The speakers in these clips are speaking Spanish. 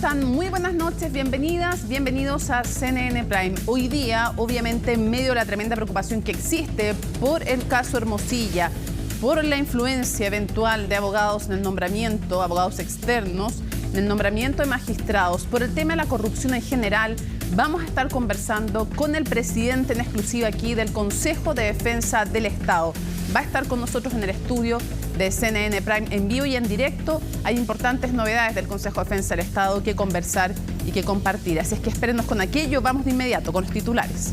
están? Muy buenas noches, bienvenidas, bienvenidos a CNN Prime. Hoy día, obviamente, en medio de la tremenda preocupación que existe por el caso Hermosilla, por la influencia eventual de abogados en el nombramiento, abogados externos, en el nombramiento de magistrados, por el tema de la corrupción en general, vamos a estar conversando con el presidente en exclusiva aquí del Consejo de Defensa del Estado. Va a estar con nosotros en el estudio de CNN Prime en vivo y en directo. Hay importantes novedades del Consejo de Defensa del Estado que conversar y que compartir. Así es que espérenos con aquello. Vamos de inmediato con los titulares.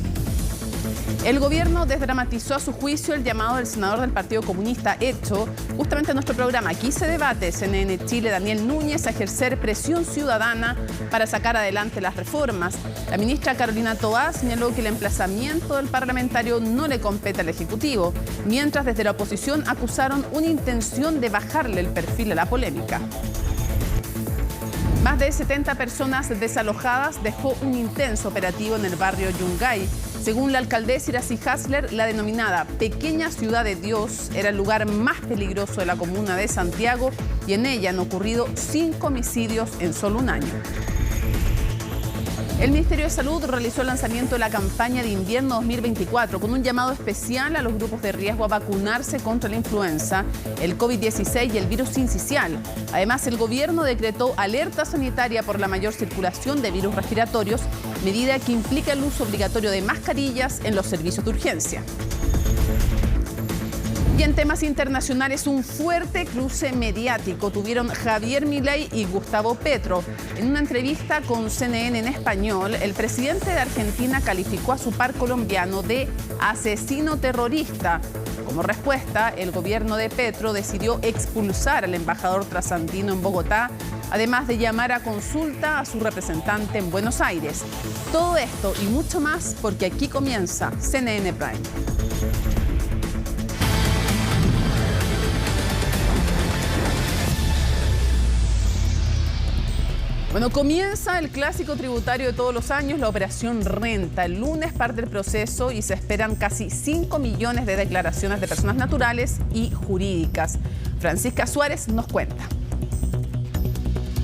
El gobierno desdramatizó a su juicio el llamado del senador del Partido Comunista hecho justamente en nuestro programa. Aquí se debate CNN Chile, Daniel Núñez, a ejercer presión ciudadana para sacar adelante las reformas. La ministra Carolina Toá señaló que el emplazamiento del parlamentario no le compete al Ejecutivo, mientras desde la oposición acusaron una intención de bajarle el perfil a la polémica. Más de 70 personas desalojadas dejó un intenso operativo en el barrio Yungay. Según la alcaldesa Iracy Hasler, la denominada Pequeña Ciudad de Dios era el lugar más peligroso de la comuna de Santiago y en ella han ocurrido 5 homicidios en solo un año. El Ministerio de Salud realizó el lanzamiento de la campaña de invierno 2024 con un llamado especial a los grupos de riesgo a vacunarse contra la influenza, el COVID-16 y el virus sincicial. Además, el gobierno decretó alerta sanitaria por la mayor circulación de virus respiratorios, medida que implica el uso obligatorio de mascarillas en los servicios de urgencia. Y en temas internacionales, un fuerte cruce mediático tuvieron Javier Milei y Gustavo Petro. En una entrevista con CNN en español, el presidente de Argentina calificó a su par colombiano de asesino terrorista. Como respuesta, el gobierno de Petro decidió expulsar al embajador trasandino en Bogotá, además de llamar a consulta a su representante en Buenos Aires. Todo esto y mucho más porque aquí comienza CNN Prime. Bueno, comienza el clásico tributario de todos los años, la Operación Renta. El lunes parte el proceso y se esperan casi 5 millones de declaraciones de personas naturales y jurídicas. Francisca Suárez nos cuenta.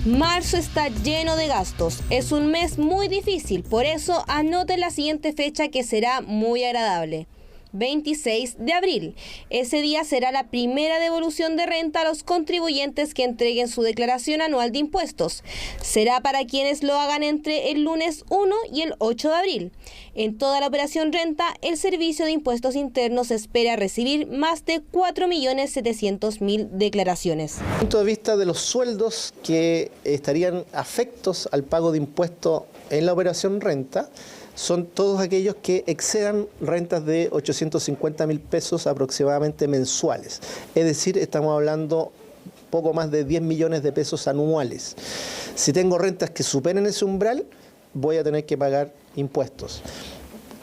Marzo está lleno de gastos. Es un mes muy difícil, por eso anote la siguiente fecha que será muy agradable. 26 de abril. Ese día será la primera devolución de renta a los contribuyentes que entreguen su declaración anual de impuestos. Será para quienes lo hagan entre el lunes 1 y el 8 de abril. En toda la operación renta, el Servicio de Impuestos Internos espera recibir más de 4.700.000 declaraciones. Desde el punto de vista de los sueldos que estarían afectos al pago de impuestos en la operación renta, son todos aquellos que excedan rentas de 850.000 pesos aproximadamente mensuales. Es decir, estamos hablando poco más de 10 millones de pesos anuales. Si tengo rentas que superen ese umbral, voy a tener que pagar impuestos.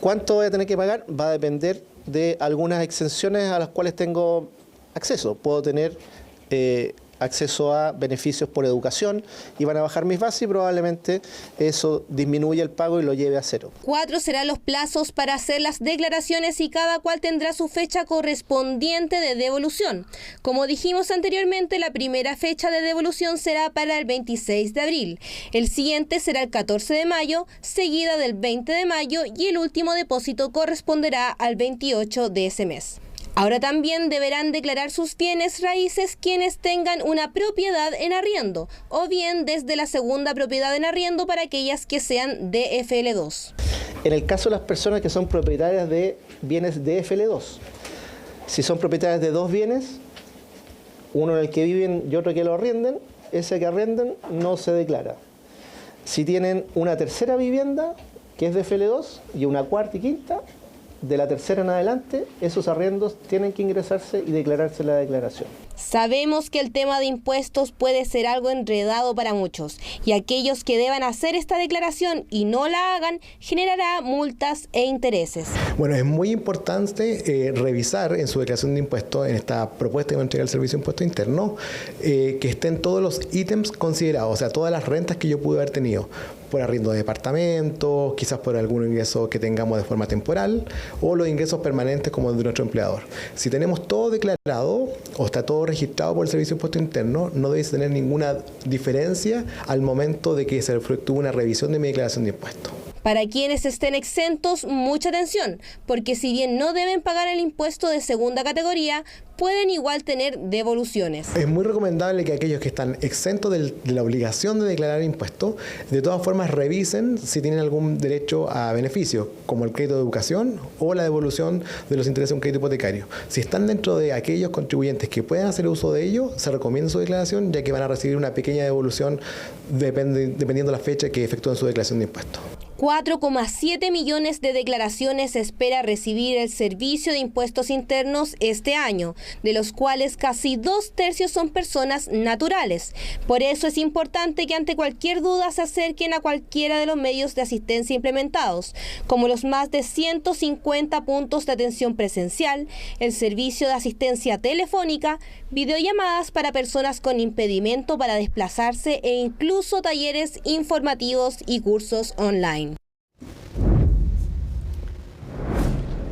¿Cuánto voy a tener que pagar? Va a depender de algunas exenciones a las cuales tengo acceso. Puedo tener acceso a beneficios por educación y van a bajar mis bases y probablemente eso disminuya el pago y lo lleve a cero. 4 serán los plazos para hacer las declaraciones y cada cual tendrá su fecha correspondiente de devolución. Como dijimos anteriormente, la primera fecha de devolución será para el 26 de abril. El siguiente será el 14 de mayo, seguida del 20 de mayo y el último depósito corresponderá al 28 de ese mes. Ahora también deberán declarar sus bienes raíces quienes tengan una propiedad en arriendo o bien desde la segunda propiedad en arriendo para aquellas que sean DFL2. En el caso de las personas que son propietarias de bienes DFL2, si son propietarias de 2 bienes, uno en el que viven y otro que lo arrienden, ese que arrienden no se declara. Si tienen una tercera vivienda, que es DFL2, y una cuarta y quinta, de la tercera en adelante, esos arriendos tienen que ingresarse y declararse la declaración. Sabemos que el tema de impuestos puede ser algo enredado para muchos y aquellos que deban hacer esta declaración y no la hagan generará multas e intereses. Bueno, es muy importante revisar en su declaración de impuestos, en esta propuesta que va a entregar el Servicio de Impuestos Internos, que estén todos los ítems considerados, o sea, todas las rentas que yo pude haber tenido. por arriendo de departamentos, quizás por algún ingreso que tengamos de forma temporal o los ingresos permanentes como de nuestro empleador. Si tenemos todo declarado o está todo registrado por el Servicio de Impuesto Interno, no debe tener ninguna diferencia al momento de que se efectúe una revisión de mi declaración de impuestos. Para quienes estén exentos, mucha atención, porque si bien no deben pagar el impuesto de segunda categoría, pueden igual tener devoluciones. Es muy recomendable que aquellos que están exentos de la obligación de declarar impuestos, de todas formas revisen si tienen algún derecho a beneficio, como el crédito de educación o la devolución de los intereses de un crédito hipotecario. Si están dentro de aquellos contribuyentes que puedan hacer uso de ello, se recomienda su declaración, ya que van a recibir una pequeña devolución dependiendo de la fecha que efectúen su declaración de impuestos. 4,7 millones de declaraciones espera recibir el Servicio de Impuestos Internos este año, de los cuales casi 2/3 son personas naturales. Por eso es importante que ante cualquier duda se acerquen a cualquiera de los medios de asistencia implementados, como los más de 150 puntos de atención presencial, el servicio de asistencia telefónica, videollamadas para personas con impedimento para desplazarse e incluso talleres informativos y cursos online.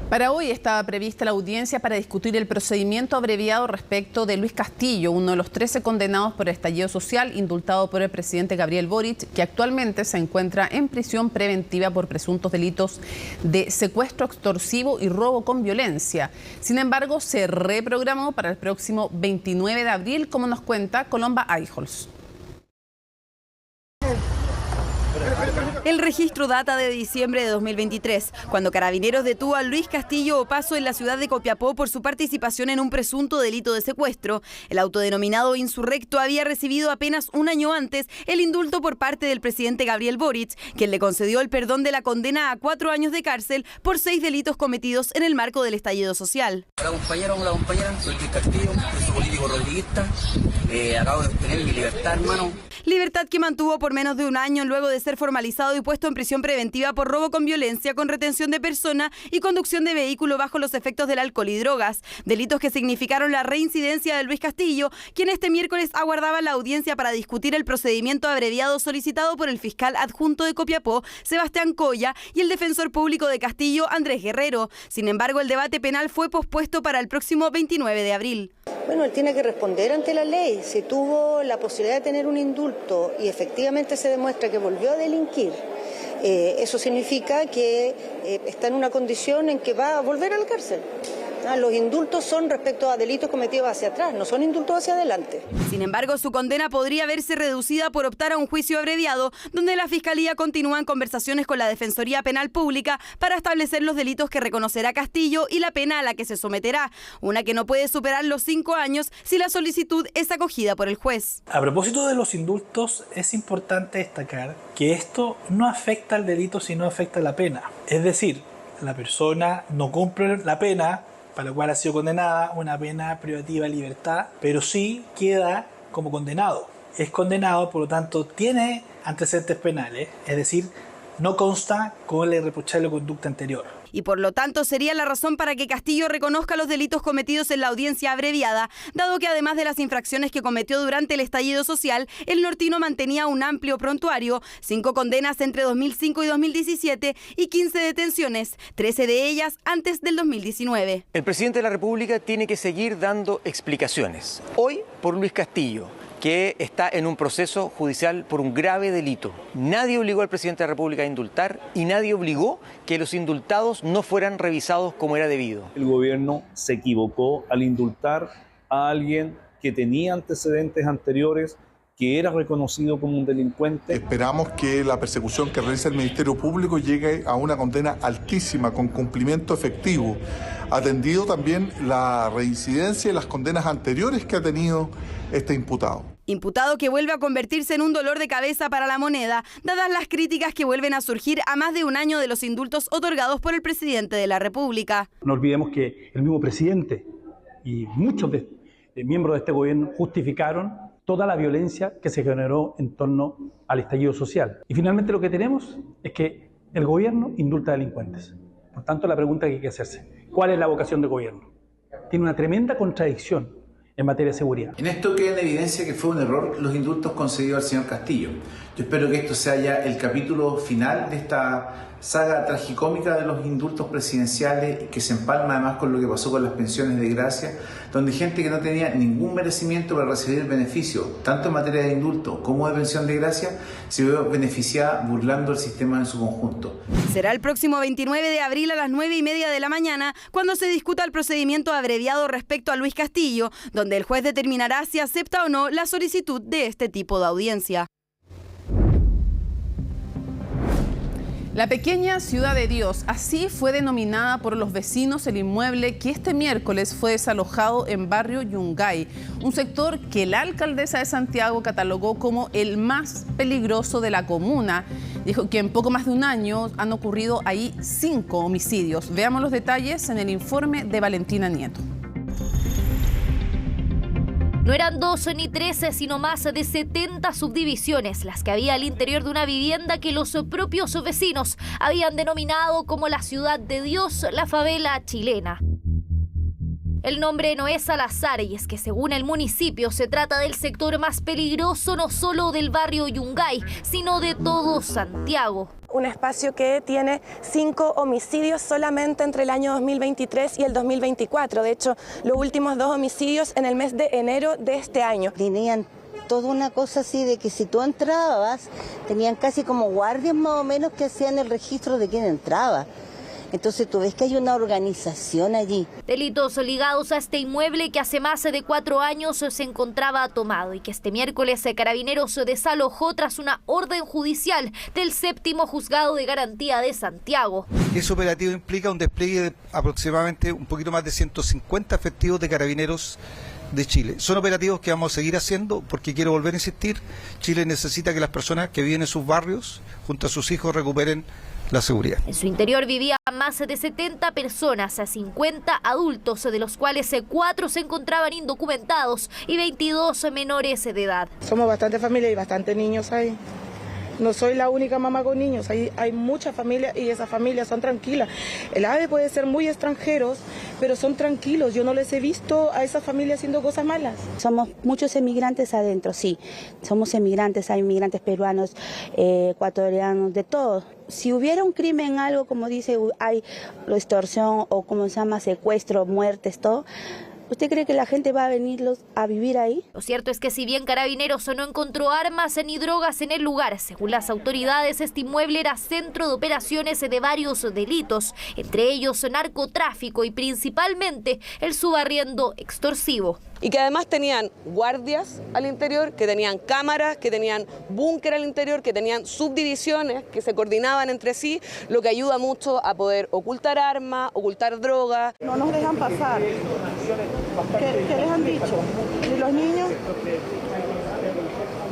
Para hoy estaba prevista la audiencia para discutir el procedimiento abreviado respecto de Luis Castillo, uno de los 13 condenados por el estallido social, indultado por el presidente Gabriel Boric, que actualmente se encuentra en prisión preventiva por presuntos delitos de secuestro extorsivo y robo con violencia. Sin embargo, se reprogramó para el próximo 29 de abril, como nos cuenta Colomba Eijols. El registro data de diciembre de 2023, cuando Carabineros detuvo a Luis Castillo Opaso en la ciudad de Copiapó por su participación en un presunto delito de secuestro. El autodenominado insurrecto había recibido apenas un año antes el indulto por parte del presidente Gabriel Boric, quien le concedió el perdón de la condena a 4 años de cárcel por 6 delitos cometidos en el marco del estallido social. Hola compañera, soy Luis Castillo, preso político rodriguista, acabo de obtener mi libertad, hermano. Libertad que mantuvo por menos de un año luego de ser formalizado y puesto en prisión preventiva por robo con violencia, con retención de persona y conducción de vehículo bajo los efectos del alcohol y drogas. Delitos que significaron la reincidencia de Luis Castillo, quien este miércoles aguardaba la audiencia para discutir el procedimiento abreviado solicitado por el fiscal adjunto de Copiapó, Sebastián Coya, y el defensor público de Castillo, Andrés Guerrero. Sin embargo, el debate penal fue pospuesto para el próximo 29 de abril. Bueno, él tiene que responder ante la ley. Si tuvo la posibilidad de tener un indulto y efectivamente se demuestra que volvió a delinquir, eso significa que está en una condición en que va a volver a la cárcel. Los indultos son respecto a delitos cometidos hacia atrás, no son indultos hacia adelante. Sin embargo, su condena podría verse reducida por optar a un juicio abreviado, donde la Fiscalía continúa en conversaciones con la Defensoría Penal Pública para establecer los delitos que reconocerá Castillo y la pena a la que se someterá, una que no puede superar los 5 años si la solicitud es acogida por el juez. A propósito de los indultos, es importante destacar que esto no afecta al delito, sino afecta a la pena. Es decir, la persona no cumple la pena para la cual ha sido condenada, una pena privativa de libertad, pero sí queda como condenado. Es condenado, por lo tanto, tiene antecedentes penales, es decir, no consta con la irreprochable conducta anterior. Y por lo tanto sería la razón para que Castillo reconozca los delitos cometidos en la audiencia abreviada, dado que además de las infracciones que cometió durante el estallido social, el nortino mantenía un amplio prontuario, 5 condenas entre 2005 y 2017 y 15 detenciones, 13 de ellas antes del 2019. El presidente de la República tiene que seguir dando explicaciones. Hoy por Luis Castillo, que está en un proceso judicial por un grave delito. Nadie obligó al presidente de la República a indultar y nadie obligó que los indultados no fueran revisados como era debido. El gobierno se equivocó al indultar a alguien que tenía antecedentes anteriores, que era reconocido como un delincuente. Esperamos que la persecución que realiza el Ministerio Público llegue a una condena altísima, con cumplimiento efectivo, atendido también la reincidencia y las condenas anteriores que ha tenido este imputado. Imputado que vuelve a convertirse en un dolor de cabeza para la moneda, dadas las críticas que vuelven a surgir a más de un año de los indultos otorgados por el presidente de la República. No olvidemos que el mismo presidente y muchos miembros de este gobierno justificaron toda la violencia que se generó en torno al estallido social. Y finalmente lo que tenemos es que el gobierno indulta a delincuentes. Por tanto, la pregunta que hay que hacerse, ¿cuál es la vocación del gobierno? Tiene una tremenda contradicción en materia de seguridad. En esto queda en evidencia que fue un error los indultos concedidos al señor Castillo. Yo espero que esto sea ya el capítulo final de esta saga tragicómica de los indultos presidenciales, que se empalma además con lo que pasó con las pensiones de gracia, donde gente que no tenía ningún merecimiento para recibir beneficio, tanto en materia de indulto como de pensión de gracia, se vio beneficiada burlando el sistema en su conjunto. Será el próximo 29 de abril a las 9:30 de la mañana cuando se discuta el procedimiento abreviado respecto a Luis Castillo, donde el juez determinará si acepta o no la solicitud de este tipo de audiencia. La pequeña Ciudad de Dios, así fue denominada por los vecinos el inmueble que este miércoles fue desalojado en barrio Yungay, un sector que la alcaldesa de Santiago catalogó como el más peligroso de la comuna. Dijo que en poco más de un año han ocurrido ahí 5 homicidios. Veamos los detalles en el informe de Valentina Nieto. No eran 2 ni 13, sino más de 70 subdivisiones las que había al interior de una vivienda que los propios vecinos habían denominado como la Ciudad de Dios, la favela chilena. El nombre no es al azar y es que según el municipio se trata del sector más peligroso no solo del barrio Yungay, sino de todo Santiago. Un espacio que tiene 5 homicidios solamente entre el año 2023 y el 2024. De hecho, los últimos 2 homicidios en el mes de enero de este año. Tenían toda una cosa así de que si tú entrabas, tenían casi como guardias más o menos que hacían el registro de quién entraba. Entonces tú ves que hay una organización allí. Delitos ligados a este inmueble que hace más de 4 años se encontraba tomado y que este miércoles Carabineros desalojó tras una orden judicial del 7º Juzgado de Garantía de Santiago. Ese operativo implica un despliegue de aproximadamente un poquito más de 150 efectivos de Carabineros de Chile. Son operativos que vamos a seguir haciendo porque quiero volver a insistir, Chile necesita que las personas que viven en sus barrios junto a sus hijos recuperen la seguridad. En su interior vivían más de 70 personas, 50 adultos, de los cuales 4 se encontraban indocumentados y 22 menores de edad. Somos bastante familia y bastante niños ahí. No soy la única mamá con niños, hay muchas familias y esas familias son tranquilas. El AVE puede ser muy extranjeros, pero son tranquilos. Yo no les he visto a esas familias haciendo cosas malas. Somos muchos emigrantes adentro, sí. Somos emigrantes, hay inmigrantes peruanos, ecuatorianos, de todo. Si hubiera un crimen, algo como dice, hay extorsión o como se llama, secuestro, muertes, todo. ¿Usted cree que la gente va a venir a vivir ahí? Lo cierto es que si bien Carabineros no encontró armas ni drogas en el lugar, según las autoridades, este inmueble era centro de operaciones de varios delitos, entre ellos narcotráfico y principalmente el subarriendo extorsivo. Y que además tenían guardias al interior, que tenían cámaras, que tenían búnker al interior, que tenían subdivisiones que se coordinaban entre sí, lo que ayuda mucho a poder ocultar armas, ocultar drogas. No nos dejan pasar. ¿Qué les han dicho? ¿Y los niños?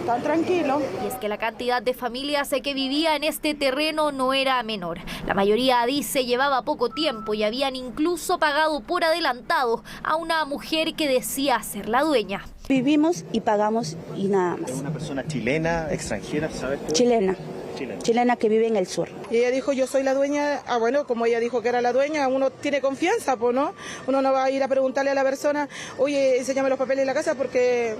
Están tranquilos. Y es que la cantidad de familias que vivía en este terreno no era menor. La mayoría, dice, llevaba poco tiempo y habían incluso pagado por adelantado a una mujer que decía ser la dueña. Vivimos y pagamos y nada más. ¿Es una persona chilena, extranjera, sabes? Chilena. Chilena que vive en el sur. Y ella dijo, yo soy la dueña. Ah, bueno, como ella dijo que era la dueña, uno tiene confianza, pues, ¿no? Uno no va a ir a preguntarle a la persona, oye, enséñame los papeles de la casa porque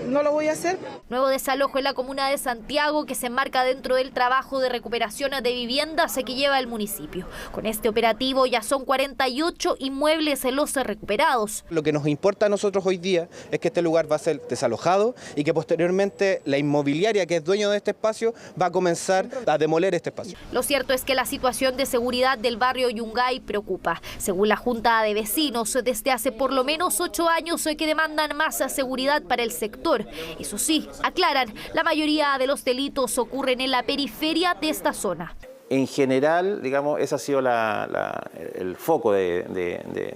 no lo voy a hacer. Nuevo desalojo en la comuna de Santiago que se enmarca dentro del trabajo de recuperación de viviendas que lleva el municipio. Con este operativo ya son 48 inmuebles los recuperados. Lo que nos importa a nosotros hoy día es que este lugar va a ser desalojado y que posteriormente la inmobiliaria que es dueño de este espacio va a comenzar a demoler este espacio. Lo cierto es que la situación de seguridad del barrio Yungay preocupa. Según la Junta de Vecinos, desde hace por lo menos 8 años que demandan más seguridad para el sector. Eso sí, aclaran, la mayoría de los delitos ocurren en la periferia de esta zona. En general, digamos, ese ha sido el foco de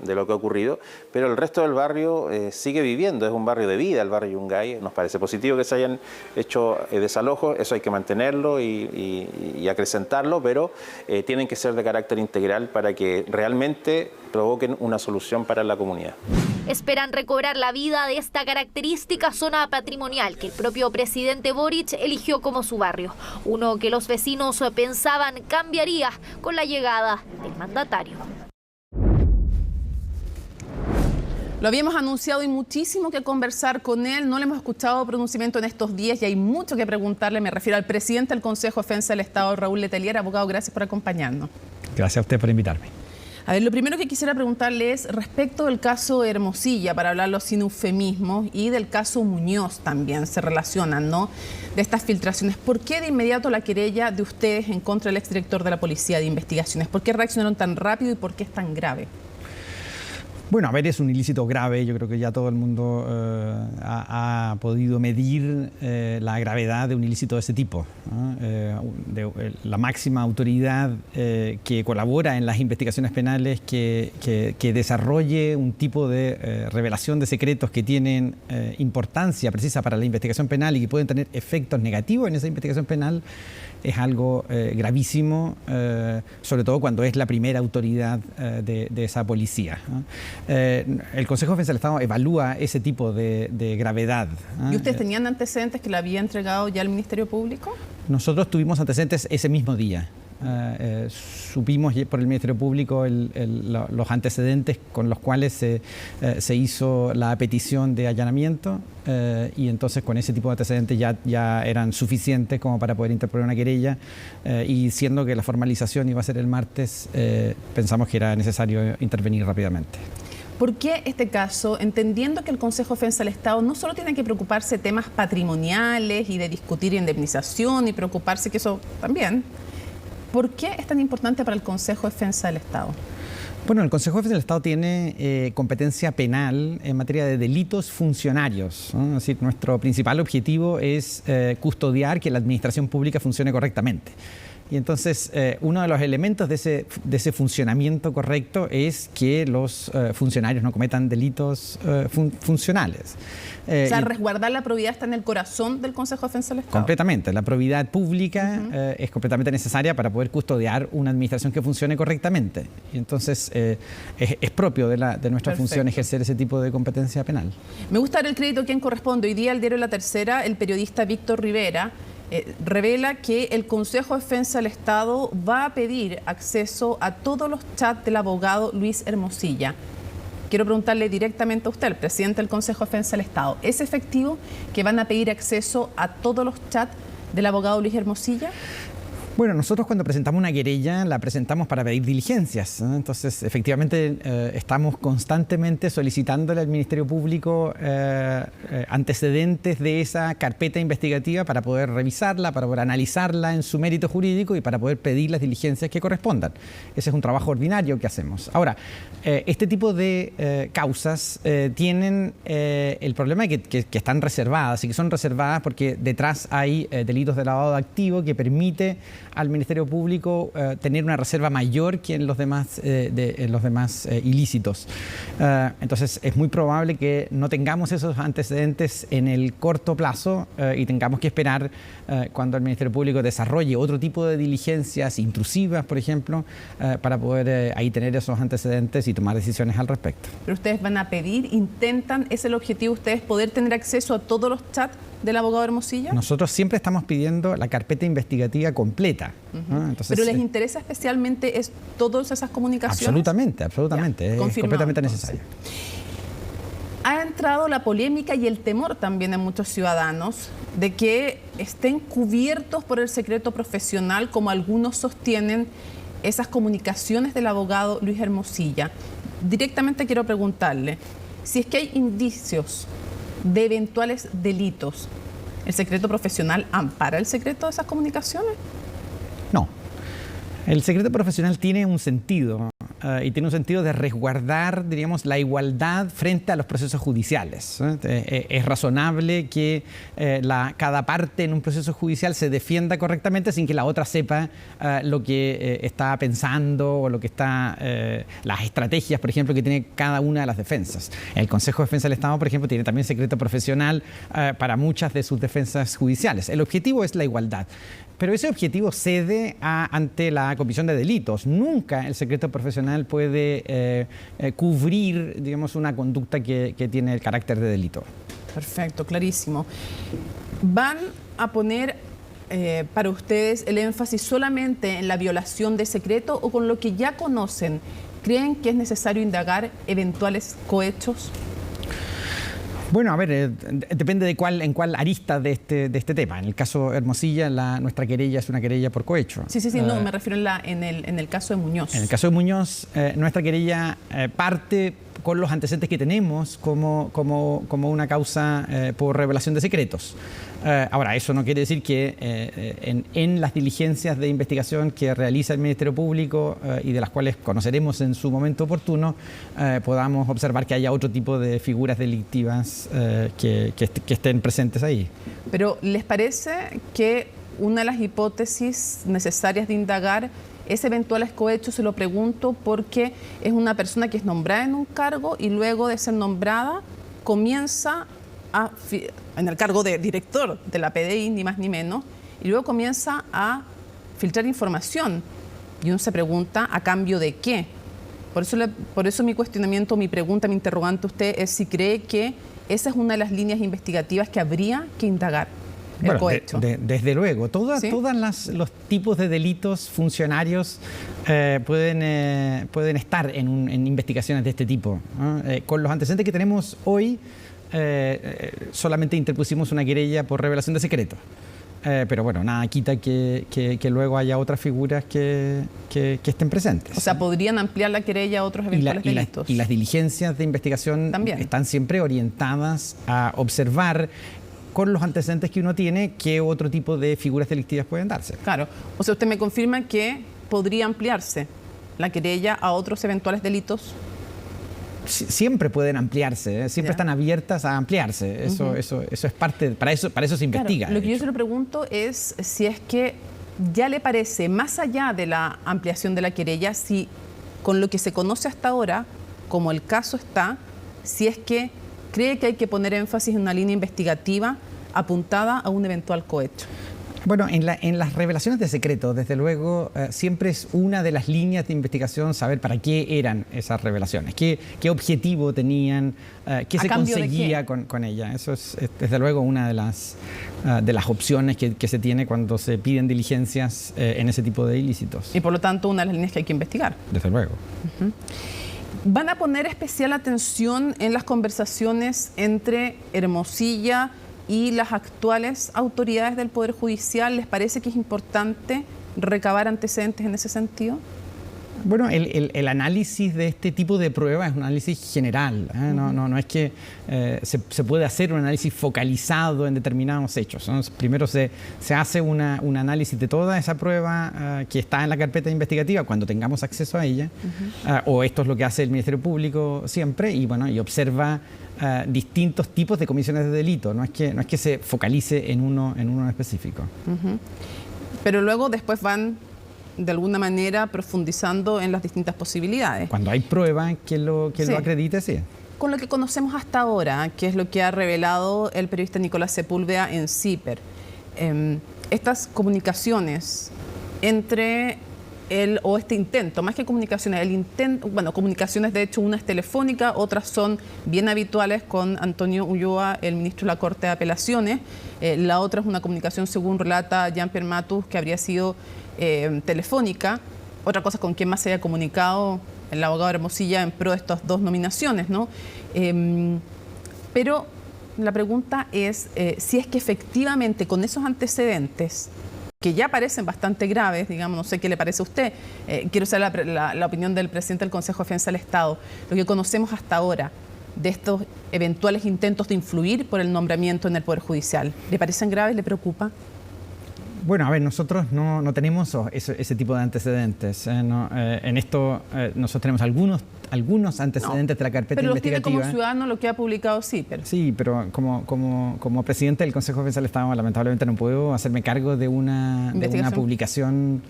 lo que ha ocurrido, pero el resto del barrio sigue viviendo, es un barrio de vida el barrio Yungay. Nos parece positivo que se hayan hecho desalojos, eso hay que mantenerlo y acrecentarlo, pero tienen que ser de carácter integral para que realmente provoquen una solución para la comunidad. Esperan recobrar la vida de esta característica zona patrimonial que el propio presidente Boric eligió como su barrio, uno que los vecinos pensaban cambiaría con la llegada del mandatario. Lo habíamos anunciado y muchísimo que conversar con él. No le hemos escuchado pronunciamiento en estos días y hay mucho que preguntarle. Me refiero al presidente del Consejo de Defensa del Estado, Raúl Letelier. Abogado, gracias por acompañarnos. Gracias a usted por invitarme. A ver, lo primero que quisiera preguntarle es respecto del caso Hermosilla, para hablarlo sin eufemismos, y del caso Muñoz también se relacionan, ¿no? De estas filtraciones. ¿Por qué de inmediato la querella de ustedes en contra del exdirector de la Policía de Investigaciones? ¿Por qué reaccionaron tan rápido y por qué es tan grave? Bueno, a ver, es un ilícito grave. Yo creo que ya todo el mundo ha podido medir la gravedad de un ilícito de ese tipo, ¿no? La máxima autoridad que colabora en las investigaciones penales, que desarrolle un tipo de revelación de secretos que tienen importancia precisa para la investigación penal y que pueden tener efectos negativos en esa investigación penal, es algo gravísimo, sobre todo cuando es la primera autoridad de esa policía, ¿no? El Consejo de Defensa del Estado evalúa ese tipo de gravedad, ¿no? ¿Y ustedes tenían antecedentes que le había entregado ya el Ministerio Público? Nosotros tuvimos antecedentes ese mismo día. Supimos por el Ministerio Público los antecedentes con los cuales se hizo la petición de allanamiento, y entonces con ese tipo de antecedentes ya eran suficientes como para poder interponer una querella, y siendo que la formalización iba a ser el martes, pensamos que era necesario intervenir rápidamente. ¿Por qué este caso, entendiendo que el Consejo de Defensa del Estado no solo tiene que preocuparse de temas patrimoniales y de discutir indemnización y preocuparse que eso también, ¿por qué es tan importante para el Consejo de Defensa del Estado? Bueno, el Consejo de Defensa del Estado tiene competencia penal en materia de delitos funcionarios, ¿no? Es decir, nuestro principal objetivo es custodiar que la administración pública funcione correctamente. Y entonces, uno de los elementos de ese funcionamiento correcto es que los funcionarios no cometan delitos funcionales. O sea, resguardar la probidad está en el corazón del Consejo de Defensa del Estado. Completamente. La probidad pública es completamente necesaria para poder custodiar una administración que funcione correctamente. Y entonces, es propio de nuestra función ejercer ese tipo de competencia penal. Me gusta dar el crédito a quien corresponde. Hoy día, el diario La Tercera, el periodista Víctor Rivera revela que el Consejo de Defensa del Estado va a pedir acceso a todos los chats del abogado Luis Hermosilla. Quiero preguntarle directamente a usted, el presidente del Consejo de Defensa del Estado, ¿es efectivo que van a pedir acceso a todos los chats del abogado Luis Hermosilla? Bueno, nosotros cuando presentamos una querella la presentamos para pedir diligencias, ¿no? Entonces, efectivamente, estamos constantemente solicitándole al Ministerio Público antecedentes de esa carpeta investigativa para poder revisarla, para poder analizarla en su mérito jurídico y para poder pedir las diligencias que correspondan. Ese es un trabajo ordinario que hacemos. Ahora, este tipo de causas tienen el problema de que están reservadas, y que son reservadas porque detrás hay delitos de lavado de activo que permite al Ministerio Público tener una reserva mayor que en los demás, ilícitos. Entonces es muy probable que no tengamos esos antecedentes en el corto plazo y tengamos que esperar cuando el Ministerio Público desarrolle otro tipo de diligencias intrusivas, por ejemplo, para poder ahí tener esos antecedentes y tomar decisiones al respecto. Pero ustedes van a pedir, intentan, ¿es el objetivo ustedes poder tener acceso a todos los chats del abogado Hermosilla? Nosotros siempre estamos pidiendo la carpeta investigativa completa. ¿No? Entonces, ¿pero les interesa especialmente todas esas comunicaciones? Absolutamente, absolutamente. Es completamente necesario. Ha entrado la polémica y el temor también de muchos ciudadanos de que estén cubiertos por el secreto profesional, como algunos sostienen, esas comunicaciones del abogado Luis Hermosilla. Directamente quiero preguntarle, si es que hay indicios de eventuales delitos, ¿el secreto profesional ampara el secreto de esas comunicaciones? No. El secreto profesional tiene un sentido, y tiene un sentido de resguardar, diríamos, la igualdad frente a los procesos judiciales. Es razonable que cada parte en un proceso judicial se defienda correctamente sin que la otra sepa lo que está pensando o lo que está, las estrategias, por ejemplo, que tiene cada una de las defensas. El Consejo de Defensa del Estado, por ejemplo, tiene también secreto profesional para muchas de sus defensas judiciales. El objetivo es la igualdad. Pero ese objetivo cede ante la comisión de delitos. Nunca el secreto profesional puede cubrir, digamos, una conducta que tiene el carácter de delito. Perfecto, clarísimo. ¿Van a poner para ustedes el énfasis solamente en la violación de secreto o con lo que ya conocen? ¿Creen que es necesario indagar eventuales cohechos? Bueno, a ver, depende de en cuál arista de este tema. En el caso Hermosilla, nuestra querella es una querella por cohecho. Sí, no, me refiero en el caso de Muñoz. En el caso de Muñoz, nuestra querella parte con los antecedentes que tenemos como una causa por revelación de secretos. Ahora, eso no quiere decir que en las diligencias de investigación que realiza el Ministerio Público y de las cuales conoceremos en su momento oportuno, podamos observar que haya otro tipo de figuras delictivas que estén presentes ahí. Pero, ¿les parece que una de las hipótesis necesarias de indagar es eventuales cohechos? Se lo pregunto porque es una persona que es nombrada en un cargo y luego de ser nombrada comienza en el cargo de director de la PDI, ni más ni menos, y luego comienza a filtrar información. Y uno se pregunta, ¿a cambio de qué? Por eso mi cuestionamiento, mi pregunta, mi interrogante a usted es si cree que esa es una de las líneas investigativas que habría que indagar. Bueno, desde luego, todos los tipos de delitos funcionarios pueden estar en investigaciones de este tipo, ¿no? Con los antecedentes que tenemos hoy, solamente interpusimos una querella por revelación de secretos. Pero bueno, nada quita que luego haya otras figuras que estén presentes. O sea, podrían ampliar la querella a otros eventuales delitos. Y las diligencias de investigación también están siempre orientadas a observar con los antecedentes que uno tiene qué otro tipo de figuras delictivas pueden darse. Claro. O sea, usted me confirma que podría ampliarse la querella a otros eventuales delitos. Siempre pueden ampliarse, siempre están abiertas a ampliarse. Eso es parte, para eso se investiga. Claro, lo que yo se lo pregunto es si es que ya le parece, más allá de la ampliación de la querella, si con lo que se conoce hasta ahora, como el caso está, si es que cree que hay que poner énfasis en una línea investigativa apuntada a un eventual cohecho. Bueno, en las revelaciones de secretos, desde luego, siempre es una de las líneas de investigación saber para qué eran esas revelaciones, qué objetivo tenían, qué se conseguía con ella. Eso es, desde luego, una de las opciones que se tiene cuando se piden diligencias en ese tipo de ilícitos. Y por lo tanto, una de las líneas que hay que investigar. Desde luego. ¿Van a poner especial atención en las conversaciones entre Hermosilla y las actuales autoridades del Poder Judicial? ¿Les parece que es importante recabar antecedentes en ese sentido? Bueno, el análisis de este tipo de pruebas es un análisis general, ¿eh? No es que se puede hacer un análisis focalizado en determinados hechos, ¿no? Primero se hace un análisis de toda esa prueba que está en la carpeta investigativa cuando tengamos acceso a ella, o esto es lo que hace el Ministerio Público siempre, y observa distintos tipos de comisiones de delito. No es que se focalice en uno específico. Pero luego después van de alguna manera profundizando en las distintas posibilidades. Cuando hay prueba que lo acredite, sí. Con lo que conocemos hasta ahora, que es lo que ha revelado el periodista Nicolás Sepúlveda en CIPER, estas comunicaciones entre este intento, más que comunicaciones, comunicaciones, de hecho, una es telefónica, otras son bien habituales con Antonio Ulloa, el ministro de la Corte de Apelaciones. La otra es una comunicación, según relata Jean-Pierre Matus, que habría sido telefónica. Otra cosa con quién más se haya comunicado el abogado Hermosilla en pro de estas dos nominaciones, ¿no? Pero la pregunta es si es que efectivamente con esos antecedentes, que ya parecen bastante graves, digamos, no sé qué le parece a usted, quiero saber la opinión del presidente del Consejo de Defensa del Estado, lo que conocemos hasta ahora de estos eventuales intentos de influir por el nombramiento en el Poder Judicial, ¿le parecen graves? ¿Le preocupa? Bueno, a ver, nosotros no tenemos ese tipo de antecedentes. En esto nosotros tenemos algunos antecedentes de la carpeta investigativa. Pero los tiene como ciudadano lo que ha publicado CIPER. Sí, pero como presidente del Consejo de Defensa del Estado, lamentablemente no puedo hacerme cargo de una publicación.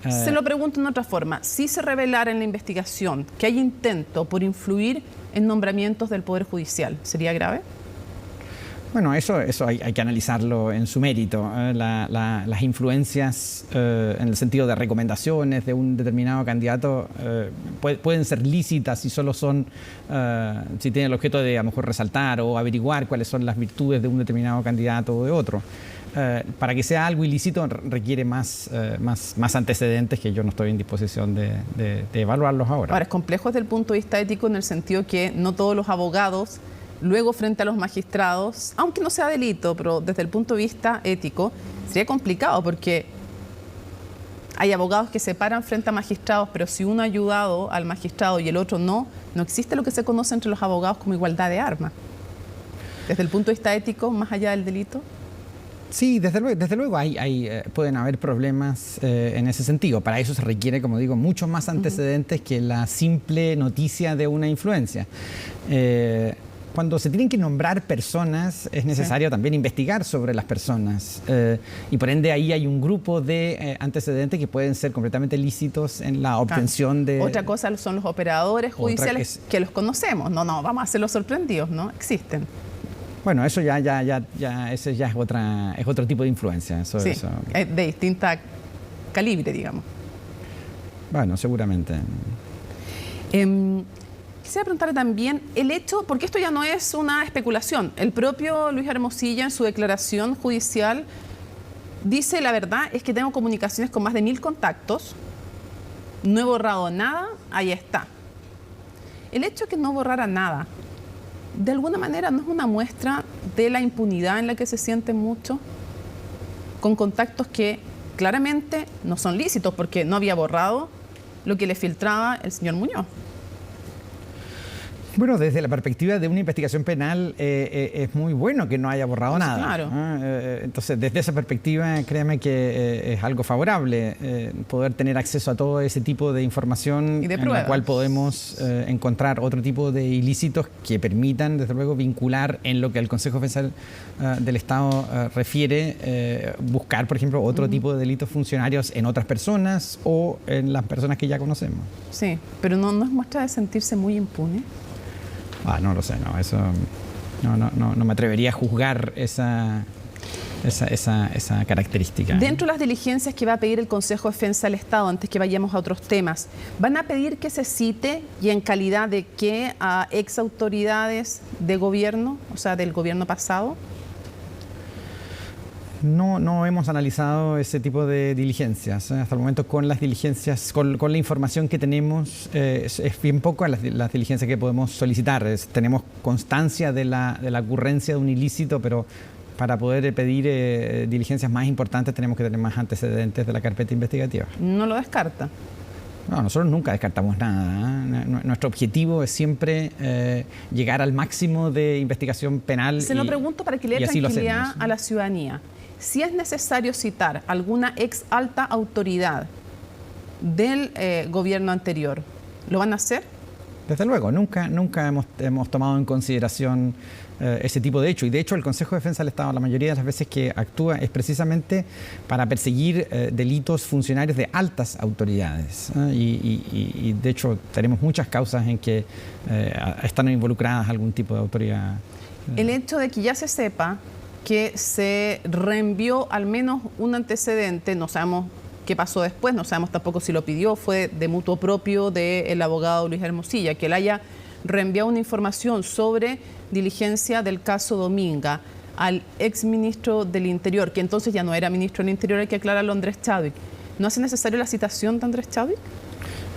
Se lo pregunto en otra forma. Si se revelara en la investigación que hay intento por influir en nombramientos del Poder Judicial, ¿sería grave? Bueno, eso hay que analizarlo en su mérito. Las influencias en el sentido de recomendaciones de un determinado candidato pueden ser lícitas si solo son, si tienen el objeto de a lo mejor resaltar o averiguar cuáles son las virtudes de un determinado candidato o de otro. Para que sea algo ilícito requiere más antecedentes que yo no estoy en disposición de evaluarlos ahora. Ahora, es complejo desde el punto de vista ético en el sentido que no todos los abogados luego frente a los magistrados, aunque no sea delito, pero desde el punto de vista ético, sería complicado porque hay abogados que se paran frente a magistrados, pero si uno ha ayudado al magistrado y el otro no existe lo que se conoce entre los abogados como igualdad de armas. Desde el punto de vista ético, más allá del delito. Sí, desde luego pueden haber problemas en ese sentido. Para eso se requiere, como digo, muchos más antecedentes que la simple noticia de una influencia. Cuando se tienen que nombrar personas, es necesario también investigar sobre las personas. Y por ende ahí hay un grupo de antecedentes que pueden ser completamente lícitos en la obtención de... Otra cosa son los operadores judiciales que los conocemos. No, vamos a hacerlos sorprendidos, ¿no? Existen. Bueno, eso ese ya es otro tipo de influencia. Eso es de distinta calibre, digamos. Bueno, seguramente. Quisiera preguntarle también el hecho, porque esto ya no es una especulación. El propio Luis Hermosilla en su declaración judicial dice: la verdad es que tengo comunicaciones con más de 1000 contactos, no he borrado nada, ahí está. El hecho de que no borrara nada, de alguna manera no es una muestra de la impunidad en la que se sienten muchos, con contactos que claramente no son lícitos porque no había borrado lo que le filtraba el señor Muñoz. Bueno, desde la perspectiva de una investigación penal es muy bueno que no haya borrado nada. Claro. Entonces, desde esa perspectiva, créame que es algo favorable poder tener acceso a todo ese tipo de información en la cual podemos encontrar otro tipo de ilícitos que permitan, desde luego, vincular en lo que el Consejo de Defensa del Estado refiere, buscar, por ejemplo, otro tipo de delitos funcionarios en otras personas o en las personas que ya conocemos. Sí, pero no es muestra de sentirse muy impune. No lo sé, eso no me atrevería a juzgar esa característica. Dentro de las diligencias que va a pedir el Consejo de Defensa del Estado, antes que vayamos a otros temas, ¿van a pedir que se cite y en calidad de qué a ex autoridades de gobierno, o sea, del gobierno pasado? No hemos analizado ese tipo de diligencias. Hasta el momento con las diligencias, con la información que tenemos, es bien poco las diligencias que podemos solicitar. Tenemos constancia de la ocurrencia de un ilícito, pero para poder pedir diligencias más importantes tenemos que tener más antecedentes de la carpeta investigativa. ¿No lo descarta? No, nosotros nunca descartamos nada. Nuestro objetivo es siempre llegar al máximo de investigación penal. Se lo pregunto para que le dé tranquilidad a la ciudadanía. Si es necesario citar alguna ex alta autoridad del gobierno anterior, ¿lo van a hacer? Desde luego, nunca hemos tomado en consideración ese tipo de hecho. Y de hecho el Consejo de Defensa del Estado, la mayoría de las veces que actúa, es precisamente para perseguir delitos funcionarios de altas autoridades. Y de hecho tenemos muchas causas en que están involucradas algún tipo de autoridad. El hecho de que ya se sepa que se reenvió al menos un antecedente, no sabemos qué pasó después, no sabemos tampoco si lo pidió, fue de mutuo propio del abogado Luis Hermosilla, que él haya reenviado una información sobre diligencia del caso Dominga al exministro del Interior, que entonces ya no era ministro del Interior, hay que aclararlo, Andrés Chadwick. ¿No hace necesario la citación de Andrés Chadwick?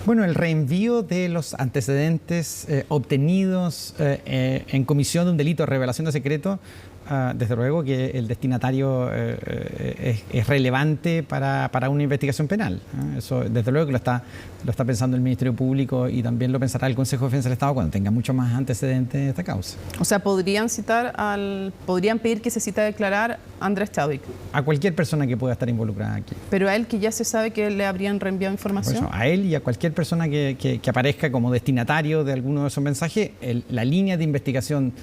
Bueno, el reenvío de los antecedentes obtenidos en comisión de un delito de revelación de secreto, desde luego que el destinatario es relevante para una investigación penal. Eso desde luego que lo está pensando el Ministerio Público y también lo pensará el Consejo de Defensa del Estado cuando tenga mucho más antecedentes de esta causa. O sea, podrían pedir que se cite a declarar a Andrés Chadwick. A cualquier persona que pueda estar involucrada aquí. Pero a él, que ya se sabe que le habrían reenviado información. Por eso, a él y a cualquier persona que aparezca como destinatario de alguno de esos mensajes, la línea de investigación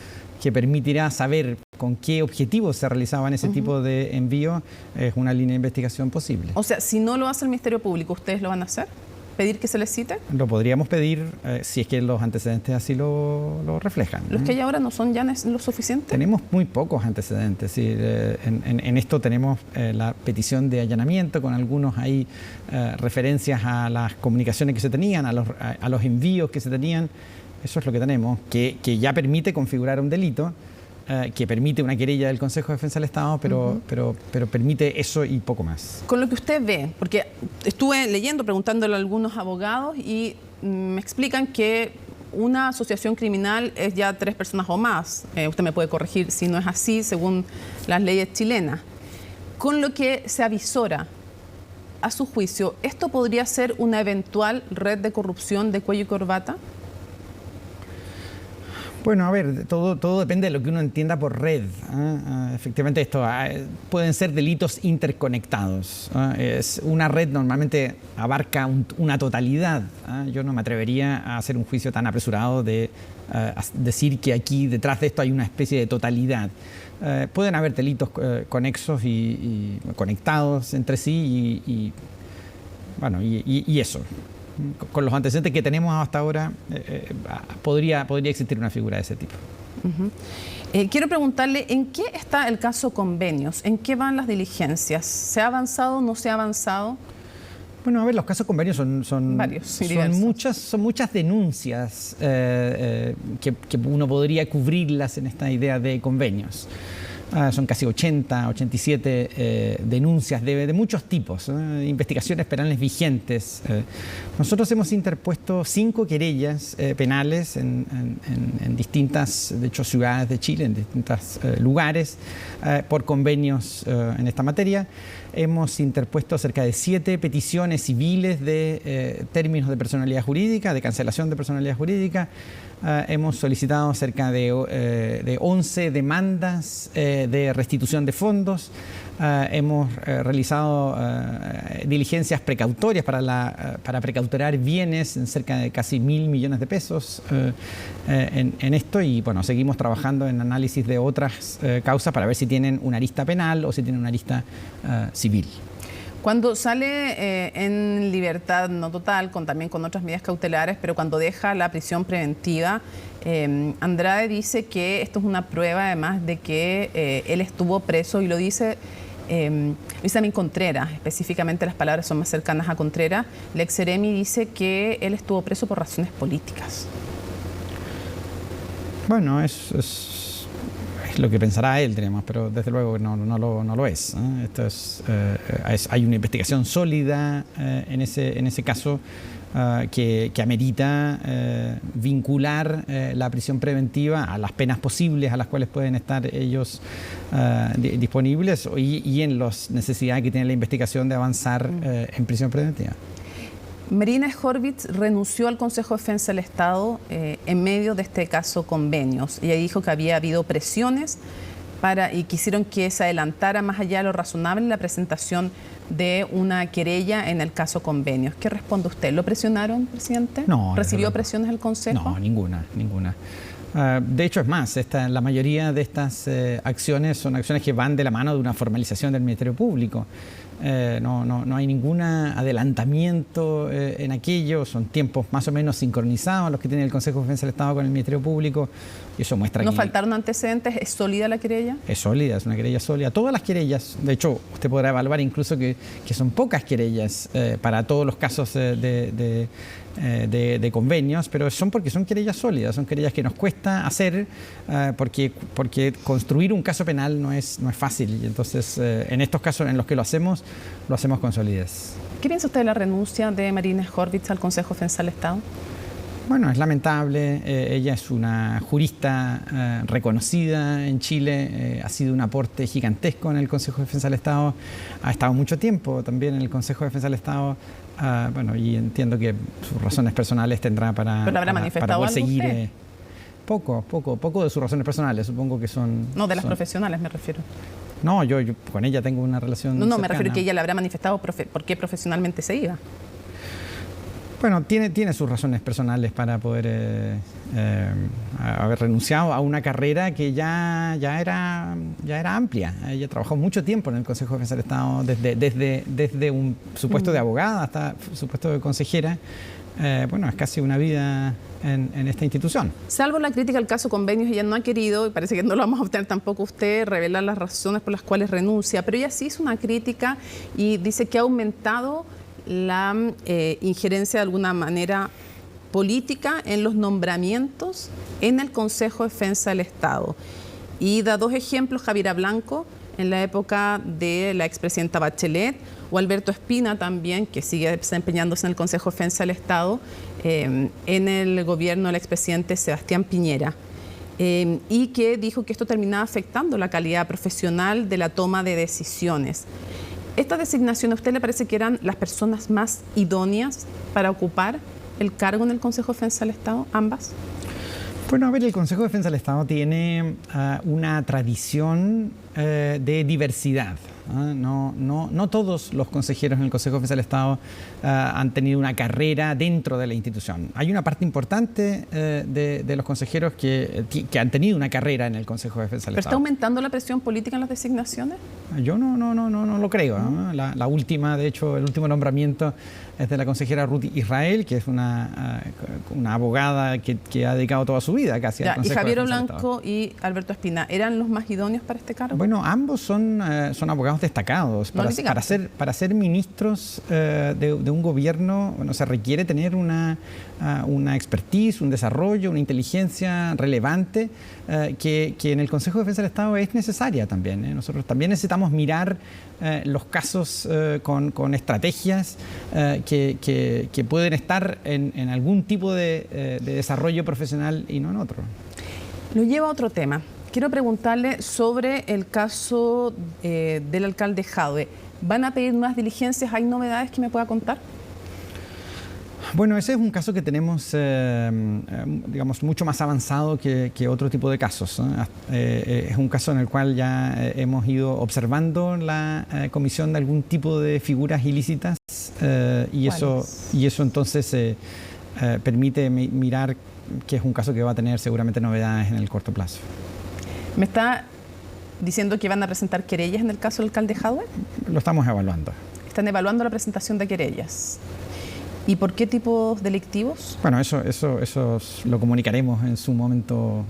que permitirá saber con qué objetivos se realizaban ese tipo de envío es una línea de investigación posible. O sea, si no lo hace el Ministerio Público, ¿ustedes lo van a hacer? ¿Pedir que se les cite? Lo podríamos pedir si es que los antecedentes así lo reflejan. ¿Los que hay ahora no son ya lo suficiente? Tenemos muy pocos antecedentes. ¿Sí? En esto tenemos la petición de allanamiento con algunos referencias a las comunicaciones que se tenían, a los envíos que se tenían. Eso es lo que tenemos, que ya permite configurar un delito, que permite una querella del Consejo de Defensa del Estado, pero permite eso y poco más. Con lo que usted ve, porque estuve leyendo, preguntándole a algunos abogados y me explican que una asociación criminal es ya 3 personas o más. Usted me puede corregir si no es así, según las leyes chilenas. Con lo que se avisora, a su juicio, ¿esto podría ser una eventual red de corrupción de cuello y corbata? Bueno, a ver, todo depende de lo que uno entienda por red. Efectivamente, esto pueden ser delitos interconectados. Es una red normalmente abarca una totalidad. Yo no me atrevería a hacer un juicio tan apresurado de decir que aquí detrás de esto hay una especie de totalidad. Pueden haber delitos conexos y conectados entre sí y eso. Con los antecedentes que tenemos hasta ahora, podría existir una figura de ese tipo. Quiero preguntarle, ¿en qué está el caso Convenios? ¿En qué van las diligencias? ¿Se ha avanzado o no se ha avanzado? Bueno, a ver, los casos Convenios son varios, son muchas denuncias que uno podría cubrirlas en esta idea de convenios. Son casi 80, 87 denuncias de muchos tipos, investigaciones penales vigentes. Nosotros hemos interpuesto 5 querellas penales en distintas, de hecho, ciudades de Chile, en distintos lugares, por convenios en esta materia. Hemos interpuesto cerca de 7 peticiones civiles de términos de personalidad jurídica, de cancelación de personalidad jurídica. Hemos solicitado cerca de 11 demandas de restitución de fondos. Hemos realizado diligencias precautorias para precautorar bienes en cerca de casi 1.000 millones de pesos en esto, y bueno, seguimos trabajando en análisis de otras causas para ver si tienen una arista penal o si tienen una arista civil. Cuando sale en libertad no total, también con otras medidas cautelares, pero cuando deja la prisión preventiva, Andrade dice que esto es una prueba además de que él estuvo preso, y lo dice también Contreras, específicamente las palabras son más cercanas a Contreras. Lex Seremi dice que él estuvo preso por razones políticas. Bueno, es lo que pensará él, digamos, pero desde luego no lo es. Esto hay una investigación sólida en ese caso que amerita vincular la prisión preventiva a las penas posibles a las cuales pueden estar ellos disponibles y en las necesidades que tiene la investigación de avanzar en prisión preventiva. Marina Horvitz renunció al Consejo de Defensa del Estado en medio de este caso Convenios. Ella dijo que había habido presiones y quisieron que se adelantara más allá de lo razonable la presentación de una querella en el caso Convenios. ¿Qué responde usted? ¿Lo presionaron, presidente? No. ¿Recibió presiones del Consejo? No, ninguna. De hecho, es más, la mayoría de estas acciones son acciones que van de la mano de una formalización del Ministerio Público. No hay ningún adelantamiento en aquello, son tiempos más o menos sincronizados los que tiene el Consejo de Defensa del Estado con el Ministerio Público, y eso muestra ¿No faltaron antecedentes? ¿Es sólida la querella? Es sólida, es una querella sólida. Todas las querellas, de hecho, usted podrá evaluar incluso que son pocas querellas para todos los casos de convenios, pero porque son querellas sólidas, son querellas que nos cuesta hacer, porque construir un caso penal no es fácil, y entonces en estos casos en los que lo hacemos con solidez. ¿Qué piensa usted de la renuncia de Marina Horvitz al Consejo de Defensa del Estado? Bueno, es lamentable. Ella es una jurista reconocida en Chile, ha sido un aporte gigantesco en el Consejo de Defensa del Estado, ha estado mucho tiempo también en el Consejo de Defensa del Estado. Y entiendo que sus razones personales tendrá para poder seguir. Poco de sus razones personales, supongo que son... No, de las profesionales me refiero. No, yo con ella tengo una relación cercana. Me refiero que ella le habrá manifestado por qué profesionalmente se iba. Bueno, tiene sus razones personales para poder haber renunciado a una carrera que ya era amplia. Ella trabajó mucho tiempo en el Consejo de Defensa del Estado, desde un supuesto de abogada hasta su puesto de consejera. Es casi una vida en esta institución. Salvo la crítica al caso Convenios, ella no ha querido, y parece que no lo vamos a obtener tampoco usted, revelar las razones por las cuales renuncia, pero ella sí hizo una crítica y dice que ha aumentado la injerencia de alguna manera política en los nombramientos en el Consejo de Defensa del Estado. Y da 2 ejemplos, Javiera Blanco, en la época de la expresidenta Bachelet, o Alberto Espina también, que sigue desempeñándose en el Consejo de Defensa del Estado, en el gobierno del expresidente Sebastián Piñera, y que dijo que esto terminaba afectando la calidad profesional de la toma de decisiones. ¿Estas designaciones a usted le parece que eran las personas más idóneas para ocupar el cargo en el Consejo de Defensa del Estado, ambas? Bueno, a ver, el Consejo de Defensa del Estado tiene una tradición de diversidad. No todos los consejeros en el Consejo de Defensa del Estado han tenido una carrera dentro de la institución. Hay una parte importante de los consejeros que han tenido una carrera en el Consejo de Defensa del ¿Pero Estado. está aumentando la presión política en las designaciones? Yo no lo creo. ¿No? La última, de hecho, el último nombramiento es de la consejera Ruth Israel, que es una abogada que ha dedicado toda su vida casi al Consejo ¿Y Javier de Defensa del Estado. Blanco y Alberto Espina eran los más idóneos para este cargo? Bueno, ambos son abogados destacados. Para ser ministros de un gobierno, bueno, se requiere tener una expertise, un desarrollo, una inteligencia relevante que en el Consejo de Defensa del Estado es necesaria también. Nosotros también necesitamos mirar los casos con estrategias que pueden estar en algún tipo de desarrollo profesional y no en otro. Lo lleva a otro tema. Quiero preguntarle sobre el caso del alcalde Jadwe. ¿Van a pedir nuevas diligencias? ¿Hay novedades que me pueda contar? Bueno, ese es un caso que tenemos, digamos, mucho más avanzado que otro tipo de casos. Es un caso en el cual ya hemos ido observando la comisión de algún tipo de figuras ilícitas y eso entonces permite mirar que es un caso que va a tener seguramente novedades en el corto plazo. ¿Me está diciendo que van a presentar querellas en el caso del alcalde Jadwe? Lo estamos evaluando. Están evaluando la presentación de querellas. ¿Y por qué tipos delictivos? Bueno, eso lo comunicaremos en su momento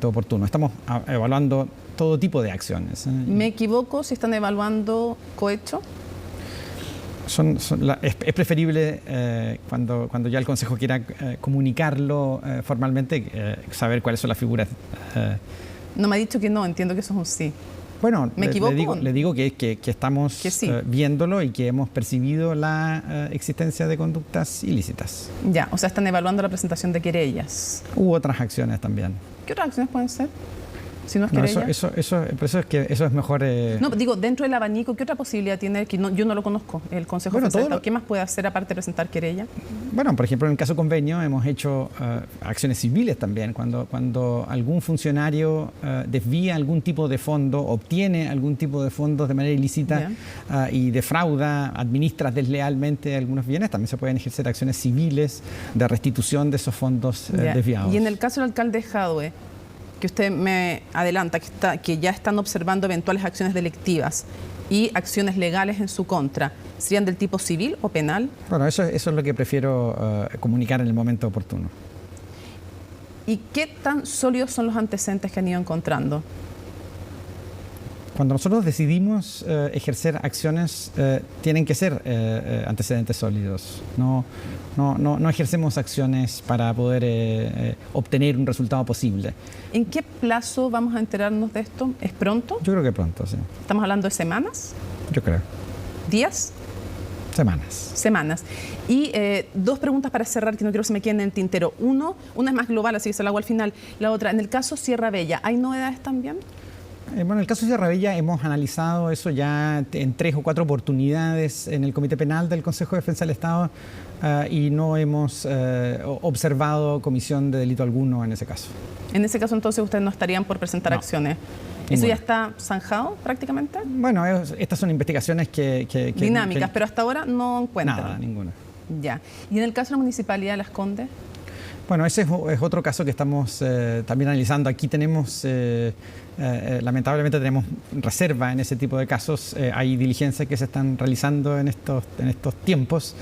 oportuno. Estamos evaluando todo tipo de acciones. ¿Me equivoco si están evaluando cohecho? Es preferible cuando ya el Consejo quiera comunicarlo formalmente, saber cuáles son las figuras. No me ha dicho que no, entiendo que eso es un sí. Bueno, ¿Me equivoco? le digo que estamos sí. Viéndolo y que hemos percibido la existencia de conductas ilícitas. Ya, o sea, están evaluando la presentación de querellas. Hubo otras acciones también. ¿Qué otras acciones pueden ser? Si no es No, querella. eso es mejor. No, digo, dentro del abanico, ¿qué otra posibilidad tiene? Que yo no lo conozco, el Consejo de Defensa del Estado. ¿Qué más puede hacer aparte de presentar querella? Bueno, por ejemplo, en el caso convenio hemos hecho acciones civiles también. Cuando algún funcionario desvía algún tipo de fondo, obtiene algún tipo de fondos de manera ilícita y defrauda, administra deslealmente algunos bienes, también se pueden ejercer acciones civiles de restitución de esos fondos desviados. Y en el caso del alcalde Jadwe, que usted me adelanta que ya están observando eventuales acciones delictivas y acciones legales en su contra, ¿serían del tipo civil o penal? Bueno, eso es lo que prefiero comunicar en el momento oportuno. ¿Y qué tan sólidos son los antecedentes que han ido encontrando? Cuando nosotros decidimos ejercer acciones, tienen que ser antecedentes sólidos. No ejercemos acciones para poder obtener un resultado posible. ¿En qué plazo vamos a enterarnos de esto? ¿Es pronto? Yo creo que pronto, sí. ¿Estamos hablando de semanas? Yo creo. ¿Días? Semanas. Y dos preguntas para cerrar que no quiero que se me queden en el tintero. Una es más global, así que se la hago al final. La otra, en el caso Sierra Bella, ¿hay novedades también? Bueno, en el caso de Sierra Bella hemos analizado eso ya en 3 o 4 oportunidades en el Comité Penal del Consejo de Defensa del Estado y no hemos observado comisión de delito alguno en ese caso. En ese caso, entonces, ustedes no estarían por presentar acciones. ¿Eso ya está zanjado prácticamente? Bueno, estas son investigaciones que dinámicas, pero hasta ahora no encuentran. Nada, ninguna. Ya. ¿Y en el caso de la Municipalidad de Las Condes? Bueno, ese es otro caso que estamos también analizando. Aquí tenemos, lamentablemente tenemos reserva en ese tipo de casos. Hay diligencias que se están realizando en estos tiempos.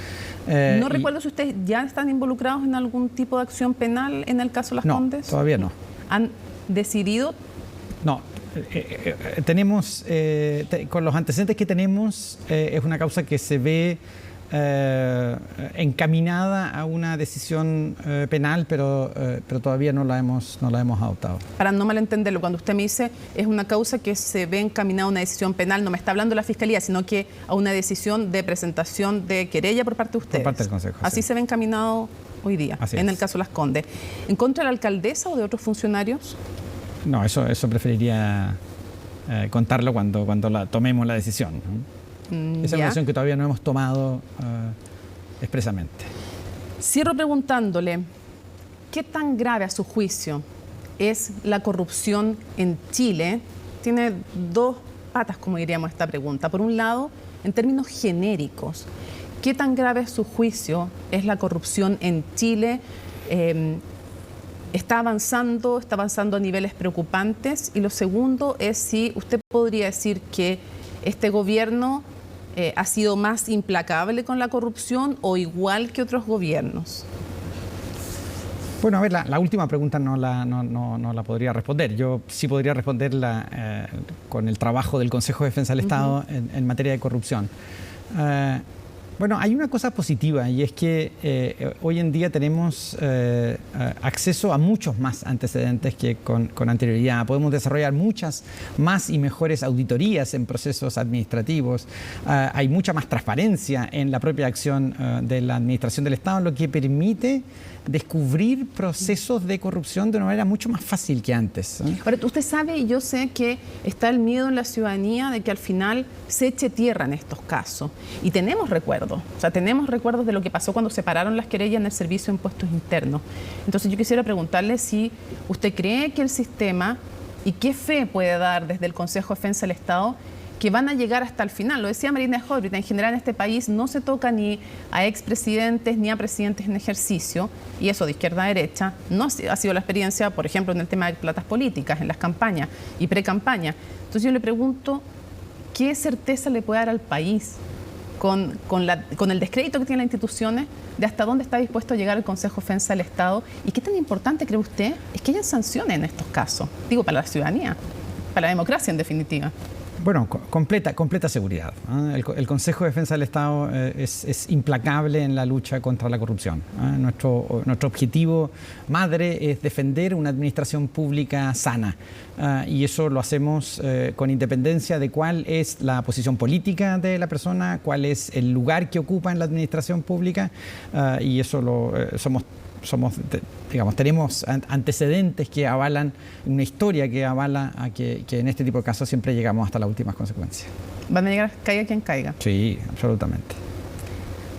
No recuerdo si ustedes ya están involucrados en algún tipo de acción penal en el caso de Las Condes. No, todavía no. ¿Han decidido? No. Tenemos, con los antecedentes que tenemos, es una causa que se ve encaminada a una decisión penal, pero todavía no la hemos adoptado. Para no malentenderlo, cuando usted me dice es una causa que se ve encaminada a una decisión penal, no me está hablando de la Fiscalía, sino que a una decisión de presentación de querella por parte de ustedes. Por parte del Consejo. Así se ve encaminado hoy día, en el caso Las Condes. ¿En contra de la alcaldesa o de otros funcionarios? No, eso preferiría contarlo cuando tomemos la decisión, ¿no? Esa es una decisión que todavía no hemos tomado expresamente. Cierro preguntándole, ¿qué tan grave a su juicio es la corrupción en Chile? Tiene dos patas, como diríamos esta pregunta. Por un lado, en términos genéricos, ¿qué tan grave a su juicio es la corrupción en Chile? ¿Está avanzando a niveles preocupantes? Y lo segundo es si usted podría decir que este gobierno ha sido más implacable con la corrupción o igual que otros gobiernos. Bueno, a ver, la última pregunta no la podría responder. Yo sí podría responderla con el trabajo del Consejo de Defensa del Estado en materia de corrupción. Bueno, hay una cosa positiva y es que hoy en día tenemos acceso a muchos más antecedentes que con anterioridad. Podemos desarrollar muchas más y mejores auditorías en procesos administrativos. Hay mucha más transparencia en la propia acción de la Administración del Estado, lo que permite descubrir procesos de corrupción de una manera mucho más fácil que antes. Ahora, usted sabe y yo sé que está el miedo en la ciudadanía de que al final se eche tierra en estos casos. Y tenemos recuerdos, tenemos recuerdos de lo que pasó cuando separaron las querellas en el Servicio de Impuestos Internos. Entonces yo quisiera preguntarle si usted cree que el sistema y qué fe puede dar desde el Consejo de Defensa del Estado que van a llegar hasta el final. Lo decía Marina Hurwitz, en general en este país no se toca ni a expresidentes ni a presidentes en ejercicio, y eso de izquierda a derecha no ha sido la experiencia, por ejemplo, en el tema de platas políticas, en las campañas y pre-campaña. Entonces yo le pregunto, ¿qué certeza le puede dar al país con el descrédito que tienen las instituciones de hasta dónde está dispuesto a llegar el Consejo de Defensa del Estado? ¿Y qué tan importante cree usted es que hayan sanciones en estos casos? Digo, para la ciudadanía, para la democracia en definitiva. Bueno, completa seguridad, ¿eh? El Consejo de Defensa del Estado es implacable en la lucha contra la corrupción, ¿eh? Nuestro objetivo madre es defender una administración pública sana, y eso lo hacemos con independencia de cuál es la posición política de la persona, cuál es el lugar que ocupa en la administración pública, y eso tenemos antecedentes que avalan, una historia que avala a que en este tipo de casos siempre llegamos hasta las últimas consecuencias. ¿Van a llegar caiga quien caiga? Sí, absolutamente.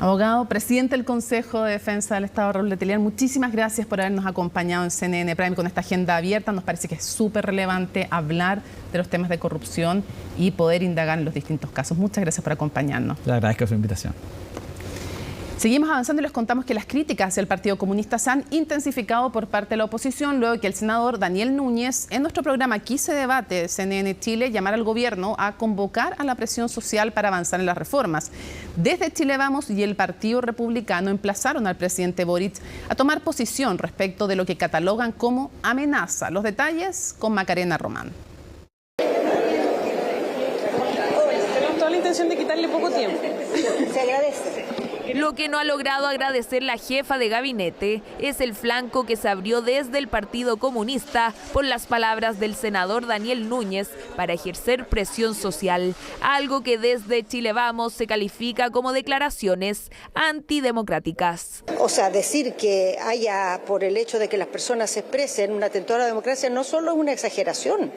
Abogado, presidente del Consejo de Defensa del Estado, Raúl Letelier, muchísimas gracias por habernos acompañado en CNN Prime con esta agenda abierta. Nos parece que es súper relevante hablar de los temas de corrupción y poder indagar en los distintos casos. Muchas gracias por acompañarnos. Le agradezco su invitación. Seguimos avanzando y les contamos que las críticas hacia el Partido Comunista se han intensificado por parte de la oposición luego de que el senador Daniel Núñez en nuestro programa Aquí se debate de CNN Chile llamara al gobierno a convocar a la presión social para avanzar en las reformas. Desde Chile Vamos y el Partido Republicano emplazaron al presidente Boric a tomar posición respecto de lo que catalogan como amenaza. Los detalles con Macarena Román. Tenemos toda la intención de quitarle poco tiempo. Se agradece. Lo que no ha logrado agradecer la jefa de gabinete es el flanco que se abrió desde el Partido Comunista por las palabras del senador Daniel Núñez para ejercer presión social, algo que desde Chile Vamos se califica como declaraciones antidemocráticas. O sea, decir que haya, por el hecho de que las personas se expresen, un atentado a la democracia no solo es una exageración,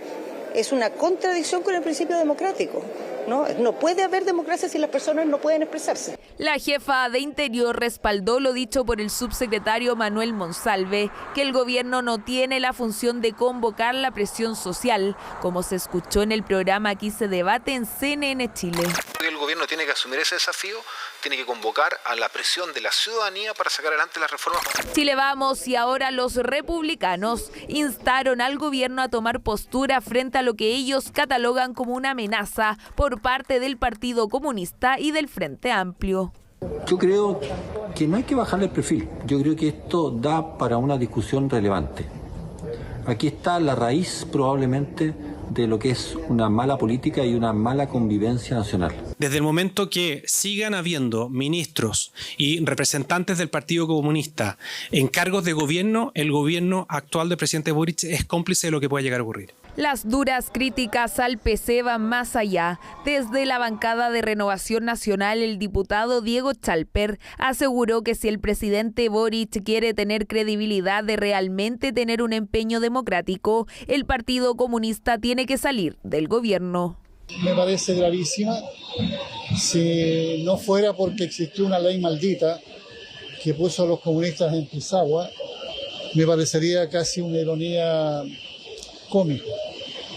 es una contradicción con el principio democrático. No puede haber democracia si las personas no pueden expresarse. La jefa de Interior respaldó lo dicho por el subsecretario Manuel Monsalve, que el gobierno no tiene la función de convocar la presión social, como se escuchó en el programa Aquí se debate en CNN Chile. El gobierno tiene que asumir ese desafío, tiene que convocar a la presión de la ciudadanía para sacar adelante las reformas. Chile Vamos y ahora los republicanos instaron al gobierno a tomar postura frente a lo que ellos catalogan como una amenaza por parte del Partido Comunista y del Frente Amplio. Yo creo que no hay que bajarle el perfil. Yo creo que esto da para una discusión relevante. Aquí está la raíz probablemente de lo que es una mala política y una mala convivencia nacional. Desde el momento que sigan habiendo ministros y representantes del Partido Comunista en cargos de gobierno, el gobierno actual del presidente Boric es cómplice de lo que pueda llegar a ocurrir. Las duras críticas al PC van más allá. Desde la bancada de Renovación Nacional, el diputado Diego Chalper aseguró que si el presidente Boric quiere tener credibilidad de realmente tener un empeño democrático, el Partido Comunista tiene que salir del gobierno. Me parece gravísima. Si no fuera porque existió una ley maldita que puso a los comunistas en Pisagua, me parecería casi una ironía cómica.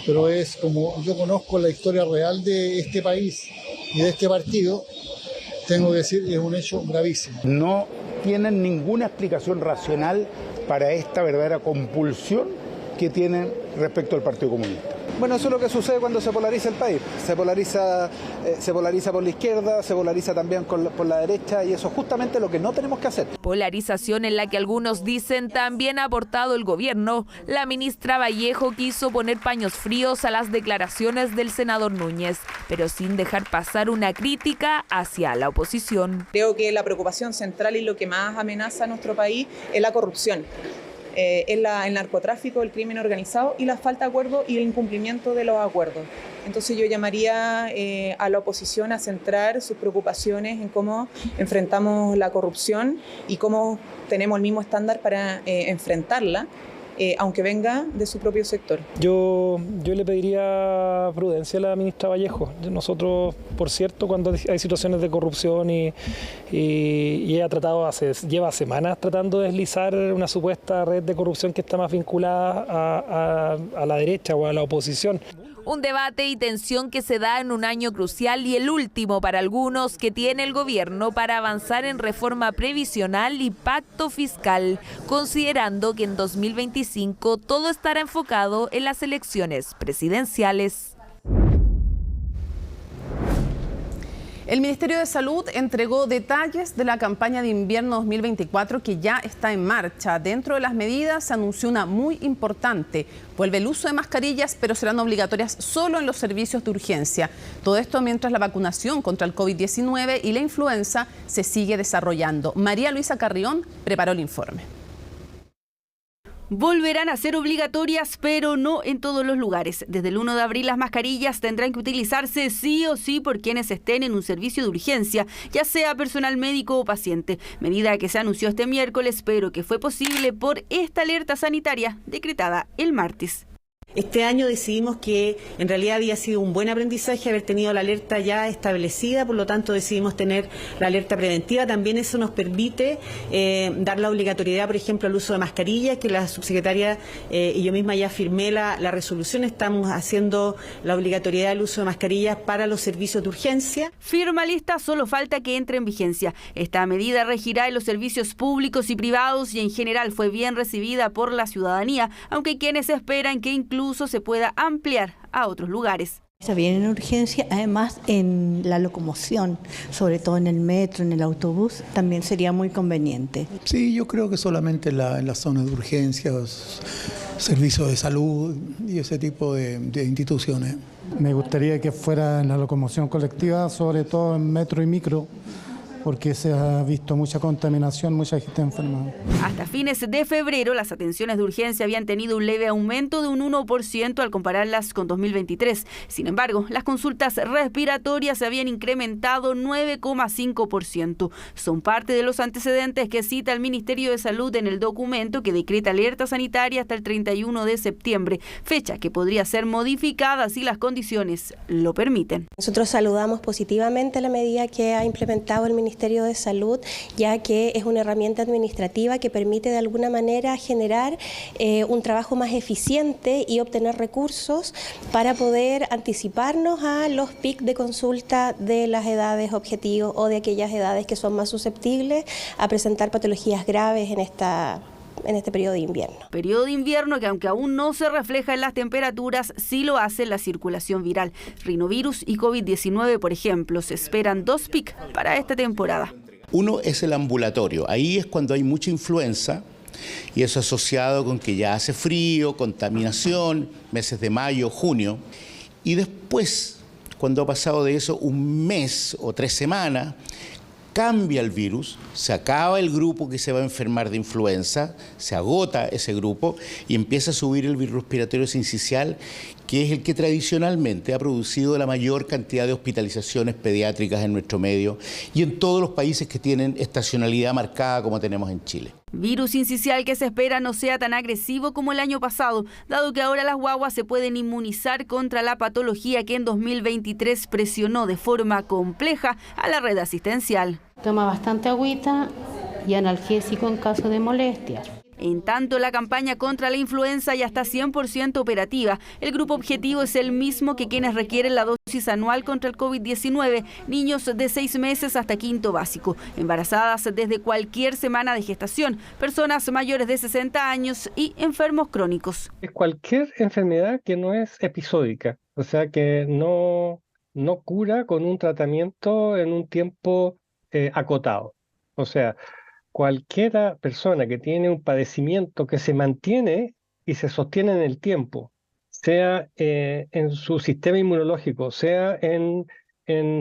Pero es como yo conozco la historia real de este país y de este partido, tengo que decir que es un hecho gravísimo. No tienen ninguna explicación racional para esta verdadera compulsión que tienen respecto al Partido Comunista. Bueno, eso es lo que sucede cuando se polariza el país. Se polariza por la izquierda, se polariza también por la derecha y eso es justamente lo que no tenemos que hacer. Polarización en la que algunos dicen también ha aportado el gobierno. La ministra Vallejo quiso poner paños fríos a las declaraciones del senador Núñez, pero sin dejar pasar una crítica hacia la oposición. Creo que la preocupación central y lo que más amenaza a nuestro país es la corrupción. El narcotráfico, el crimen organizado y la falta de acuerdo y el incumplimiento de los acuerdos. Entonces yo llamaría a la oposición a centrar sus preocupaciones en cómo enfrentamos la corrupción y cómo tenemos el mismo estándar para enfrentarla, aunque venga de su propio sector. Yo le pediría prudencia a la ministra Vallejo. Nosotros, por cierto, cuando hay situaciones de corrupción y ella lleva semanas tratando de deslizar una supuesta red de corrupción que está más vinculada a la derecha o a la oposición. Un debate y tensión que se da en un año crucial y el último para algunos que tiene el gobierno para avanzar en reforma previsional y pacto fiscal, considerando que en 2025 todo estará enfocado en las elecciones presidenciales. El Ministerio de Salud entregó detalles de la campaña de invierno 2024 que ya está en marcha. Dentro de las medidas se anunció una muy importante. Vuelve el uso de mascarillas, pero serán obligatorias solo en los servicios de urgencia. Todo esto mientras la vacunación contra el COVID-19 y la influenza se sigue desarrollando. María Luisa Carrión preparó el informe. Volverán a ser obligatorias, pero no en todos los lugares. Desde el 1 de abril las mascarillas tendrán que utilizarse sí o sí por quienes estén en un servicio de urgencia, ya sea personal médico o paciente. Medida que se anunció este miércoles, pero que fue posible por esta alerta sanitaria decretada el martes. Este año decidimos que en realidad había sido un buen aprendizaje haber tenido la alerta ya establecida, por lo tanto decidimos tener la alerta preventiva. También eso nos permite dar la obligatoriedad, por ejemplo, al uso de mascarillas, que la subsecretaria y yo misma ya firmé la resolución. Estamos haciendo la obligatoriedad del uso de mascarillas para los servicios de urgencia. Firma lista, solo falta que entre en vigencia. Esta medida regirá en los servicios públicos y privados y en general fue bien recibida por la ciudadanía, aunque hay quienes esperan que incluso se pueda ampliar a otros lugares. Está bien en urgencia, además en la locomoción, sobre todo en el metro, en el autobús, también sería muy conveniente. Sí, yo creo que solamente en las zonas de urgencias, servicios de salud y ese tipo de instituciones. Me gustaría que fuera en la locomoción colectiva, sobre todo en metro y micro, porque se ha visto mucha contaminación, mucha gente enferma. Hasta fines de febrero, las atenciones de urgencia habían tenido un leve aumento de un 1% al compararlas con 2023. Sin embargo, las consultas respiratorias se habían incrementado 9,5%. Son parte de los antecedentes que cita el Ministerio de Salud en el documento que decreta alerta sanitaria hasta el 31 de septiembre, fecha que podría ser modificada si las condiciones lo permiten. Nosotros saludamos positivamente la medida que ha implementado el Ministerio de Salud, ya que es una herramienta administrativa que permite de alguna manera generar un trabajo más eficiente y obtener recursos para poder anticiparnos a los picos de consulta de las edades objetivos o de aquellas edades que son más susceptibles a presentar patologías graves en este periodo de invierno. Periodo de invierno que aunque aún no se refleja en las temperaturas, sí lo hace en la circulación viral. Rinovirus y COVID-19, por ejemplo, se esperan 2 picos para esta temporada. Uno es el ambulatorio, ahí es cuando hay mucha influenza y eso asociado con que ya hace frío, contaminación, meses de mayo, junio. Y después, cuando ha pasado de eso un mes o 3 semanas, cambia el virus, se acaba el grupo que se va a enfermar de influenza, se agota ese grupo y empieza a subir el virus respiratorio sincicial, que es el que tradicionalmente ha producido la mayor cantidad de hospitalizaciones pediátricas en nuestro medio y en todos los países que tienen estacionalidad marcada como tenemos en Chile. Virus sincicial que se espera no sea tan agresivo como el año pasado, dado que ahora las guaguas se pueden inmunizar contra la patología que en 2023 presionó de forma compleja a la red asistencial. Toma bastante agüita y analgésico en caso de molestias. En tanto, la campaña contra la influenza ya está 100% operativa. El grupo objetivo es el mismo que quienes requieren la dosis anual contra el COVID-19, niños de 6 meses hasta quinto básico, embarazadas desde cualquier semana de gestación, personas mayores de 60 años y enfermos crónicos. Es cualquier enfermedad que no es episódica, o sea que no cura con un tratamiento en un tiempo acotado. O sea, cualquiera persona que tiene un padecimiento que se mantiene y se sostiene en el tiempo, sea en su sistema inmunológico, sea en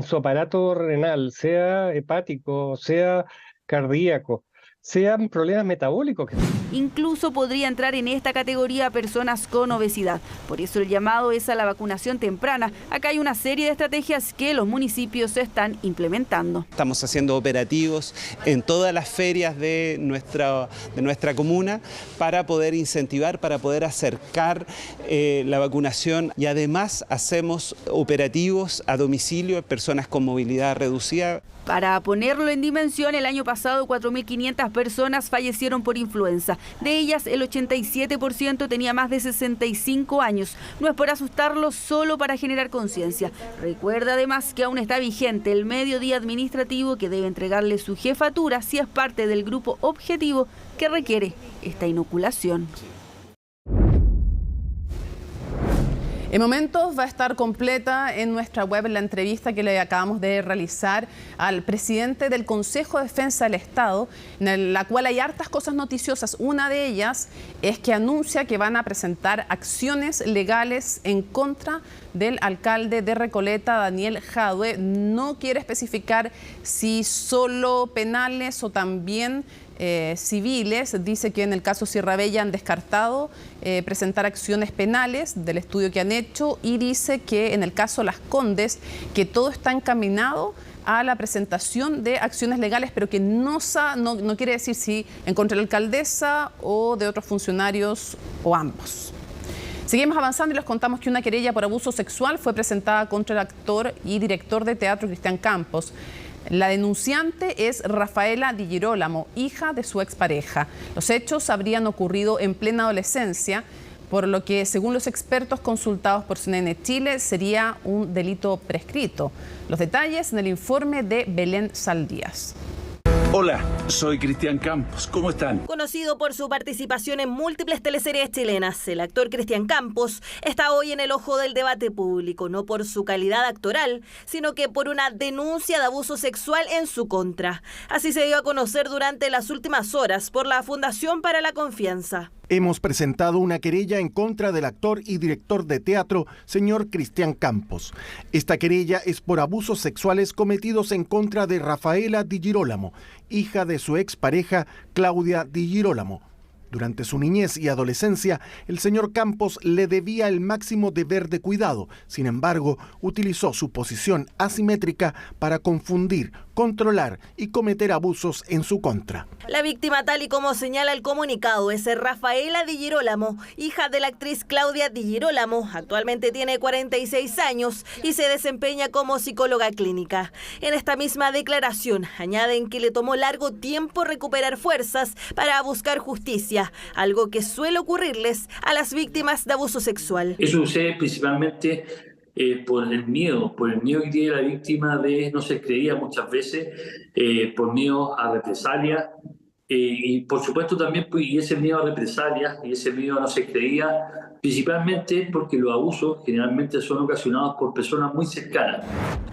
su aparato renal, sea hepático, sea cardíaco, sean problemas metabólicos. Incluso podría entrar en esta categoría personas con obesidad. Por eso el llamado es a la vacunación temprana. Acá hay una serie de estrategias que los municipios están implementando. Estamos haciendo operativos en todas las ferias de nuestra comuna para poder incentivar, para poder acercar la vacunación, y además hacemos operativos a domicilio de personas con movilidad reducida. Para ponerlo en dimensión, el año pasado 4.500 personas fallecieron por influenza. De ellas, el 87% tenía más de 65 años. No es por asustarlos, solo para generar conciencia. Recuerda además que aún está vigente el mediodía administrativo que debe entregarle su jefatura si es parte del grupo objetivo que requiere esta inoculación. En momentos va a estar completa en nuestra web la entrevista que le acabamos de realizar al presidente del Consejo de Defensa del Estado, en la cual hay hartas cosas noticiosas. Una de ellas es que anuncia que van a presentar acciones legales en contra del alcalde de Recoleta, Daniel Jadue. No quiere especificar si solo penales o también civiles. Dice que en el caso Sierra Bella han descartado presentar acciones penales del estudio que han hecho, y dice que en el caso Las Condes que todo está encaminado a la presentación de acciones legales, pero que no quiere decir si en contra de la alcaldesa o de otros funcionarios o ambos. Seguimos avanzando y les contamos que una querella por abuso sexual fue presentada contra el actor y director de teatro Cristian Campos. La denunciante es Rafaela Di Girolamo, hija de su expareja. Los hechos habrían ocurrido en plena adolescencia, por lo que, según los expertos consultados por CNN Chile, sería un delito prescrito. Los detalles en el informe de Belén Saldías. Hola, soy Cristian Campos. ¿Cómo están? Conocido por su participación en múltiples teleseries chilenas, el actor Cristian Campos está hoy en el ojo del debate público, no por su calidad actoral, sino que por una denuncia de abuso sexual en su contra. Así se dio a conocer durante las últimas horas por la Fundación para la Confianza. Hemos presentado una querella en contra del actor y director de teatro, señor Cristian Campos. Esta querella es por abusos sexuales cometidos en contra de Rafaela Di Girolamo, hija de su expareja Claudia Di Girolamo. Durante su niñez y adolescencia, el señor Campos le debía el máximo deber de cuidado. Sin embargo, utilizó su posición asimétrica para confundir, controlar y cometer abusos en su contra. La víctima, tal y como señala el comunicado, es Rafaela Di Girolamo, hija de la actriz Claudia Di Girolamo. Actualmente tiene 46 años y se desempeña como psicóloga clínica. En esta misma declaración añaden que le tomó largo tiempo recuperar fuerzas para buscar justicia, algo que suele ocurrirles a las víctimas de abuso sexual. Eso sucede principalmente por el miedo que tiene la víctima de no ser creída muchas veces, por miedo a represalias, y por supuesto también, y ese miedo a represalias y ese miedo a no ser creída principalmente porque los abusos generalmente son ocasionados por personas muy cercanas.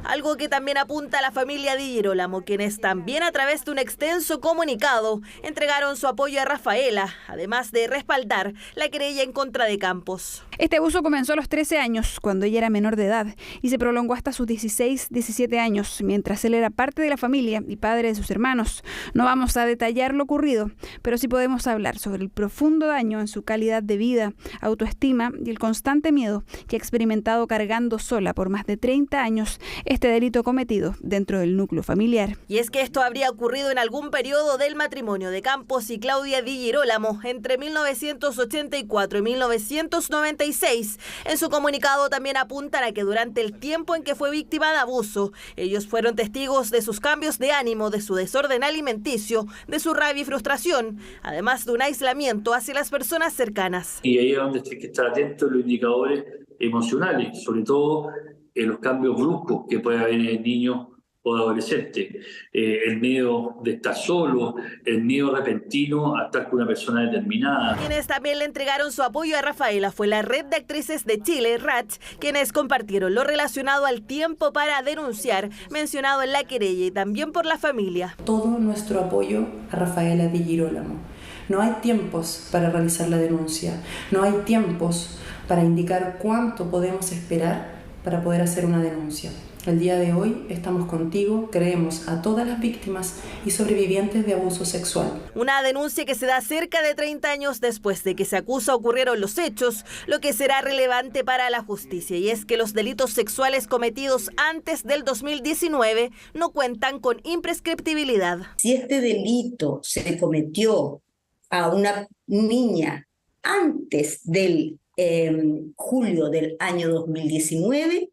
Algo que también apunta la familia Di Girolamo, quienes también a través de un extenso comunicado entregaron su apoyo a Rafaela, además de respaldar la querella en contra de Campos. Este abuso comenzó a los 13 años, cuando ella era menor de edad, y se prolongó hasta sus 16, 17 años, mientras él era parte de la familia y padre de sus hermanos. No vamos a detallar lo ocurrido, pero sí podemos hablar sobre el profundo daño en su calidad de vida, autoestima y el constante miedo que ha experimentado cargando sola por más de 30 años este delito cometido dentro del núcleo familiar. Y es que esto habría ocurrido en algún periodo del matrimonio de Campos y Claudia Di Girolamo entre 1984 y 1996. En su comunicado también apuntan a que durante el tiempo en que fue víctima de abuso, ellos fueron testigos de sus cambios de ánimo, de su desorden alimenticio, de su rabia y frustración, además de un aislamiento hacia las personas cercanas. Y ahí es donde hay que estar atentos a los indicadores emocionales, sobre todo en los cambios bruscos que puede haber en el niño o adolescente, el miedo de estar solo, el miedo repentino a estar con una persona determinada. Quienes también le entregaron su apoyo a Rafaela fue la Red de Actrices de Chile, RACH, quienes compartieron lo relacionado al tiempo para denunciar, mencionado en la querella, y también por la familia. Todo nuestro apoyo a Rafaela Di Girolamo. No hay tiempos para realizar la denuncia, no hay tiempos para indicar cuánto podemos esperar para poder hacer una denuncia. El día de hoy estamos contigo, creemos a todas las víctimas y sobrevivientes de abuso sexual. Una denuncia que se da cerca de 30 años después de que se acusa ocurrieron los hechos, lo que será relevante para la justicia, y es que los delitos sexuales cometidos antes del 2019 no cuentan con imprescriptibilidad. Si este delito se cometió a una niña antes del julio del año 2019,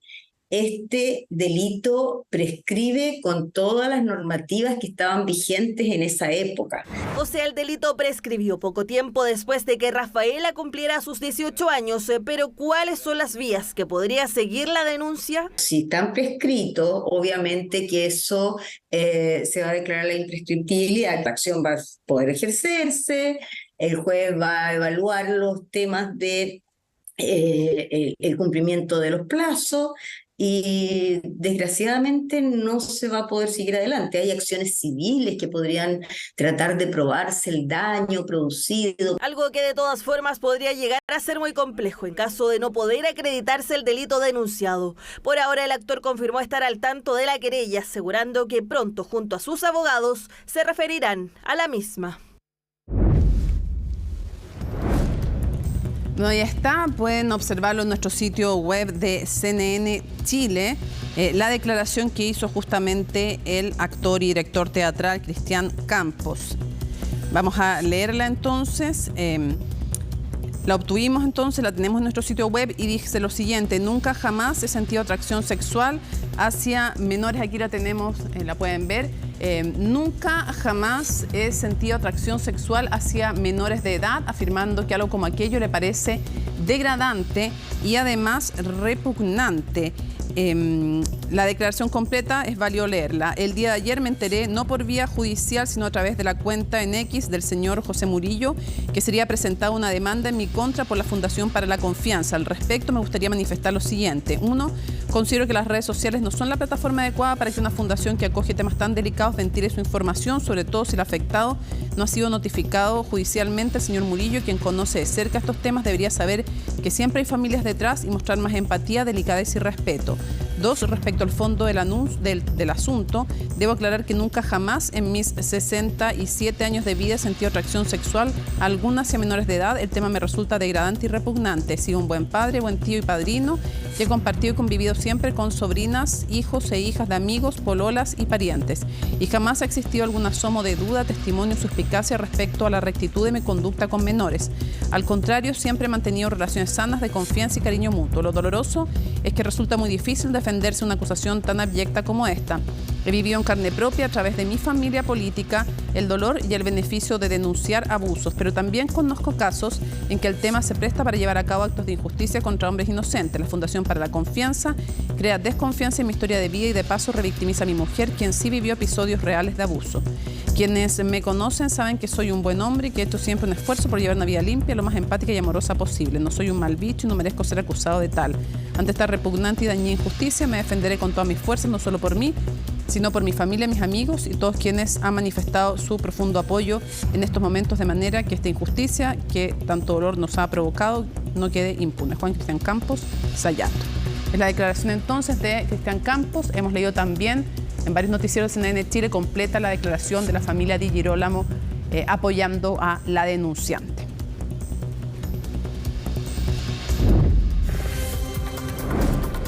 este delito prescribe con todas las normativas que estaban vigentes en esa época. O sea, el delito prescribió poco tiempo después de que Rafaela cumpliera sus 18 años, pero ¿cuáles son las vías que podría seguir la denuncia? Si están prescritos, obviamente que eso se va a declarar la imprescriptibilidad, la acción va a poder ejercerse, el juez va a evaluar los temas de el cumplimiento de los plazos, y desgraciadamente no se va a poder seguir adelante. Hay acciones civiles que podrían tratar de probarse el daño producido. Algo que de todas formas podría llegar a ser muy complejo en caso de no poder acreditarse el delito denunciado. Por ahora el actor confirmó estar al tanto de la querella, asegurando que pronto junto a sus abogados se referirán a la misma. No, ya está, pueden observarlo en nuestro sitio web de CNN Chile, la declaración que hizo justamente el actor y director teatral Cristian Campos. Vamos a leerla entonces. La obtuvimos entonces, la tenemos en nuestro sitio web y dice lo siguiente: nunca jamás he sentido atracción sexual hacia menores. Aquí la tenemos, la pueden ver. Nunca jamás he sentido atracción sexual hacia menores de edad, afirmando que algo como aquello le parece degradante y además repugnante. La declaración completa es válido leerla. El día de ayer me enteré, no por vía judicial, sino a través de la cuenta en X del señor José Murillo, que sería presentada una demanda en mi contra por la Fundación para la Confianza. Al respecto, me gustaría manifestar lo siguiente. 1. Considero que las redes sociales no son la plataforma adecuada para que una fundación que acoge temas tan delicados ventile su información, sobre todo si el afectado no ha sido notificado judicialmente. El señor Murillo, quien conoce de cerca estos temas, debería saber que siempre hay familias detrás y mostrar más empatía, delicadeza y respeto. 2. Respecto al fondo del asunto, debo aclarar que nunca jamás en mis 67 años de vida he sentido atracción sexual alguna hacia menores de edad. El tema me resulta degradante y repugnante. He sido un buen padre, buen tío y padrino, y he compartido y convivido siempre con sobrinas, hijos e hijas de amigos, pololas y parientes. Y jamás ha existido algún asomo de duda, testimonio o suspicacia respecto a la rectitud de mi conducta con menores. Al contrario, siempre he mantenido relaciones sanas de confianza y cariño mutuo. Lo doloroso es que resulta muy difícil defenderse una acusación tan abyecta como esta. He vivido en carne propia a través de mi familia política el dolor y el beneficio de denunciar abusos, pero también conozco casos en que el tema se presta para llevar a cabo actos de injusticia contra hombres inocentes. La Fundación para la Confianza crea desconfianza en mi historia de vida y de paso revictimiza a mi mujer, quien sí vivió episodios reales de abuso. Quienes me conocen saben que soy un buen hombre y que he hecho siempre un esfuerzo por llevar una vida limpia, lo más empática y amorosa posible. No soy un mal bicho y no merezco ser acusado de tal. Ante esta repugnante y dañina injusticia me defenderé con todas mis fuerzas, no solo por mí, sino por mi familia, mis amigos y todos quienes han manifestado su profundo apoyo en estos momentos, de manera que esta injusticia que tanto dolor nos ha provocado no quede impune. Juan Cristián Campos, Sayato. Es la declaración entonces de Cristian Campos. Hemos leído también en varios noticieros de CNN Chile completa la declaración de la familia Di Girolamo apoyando a la denunciante.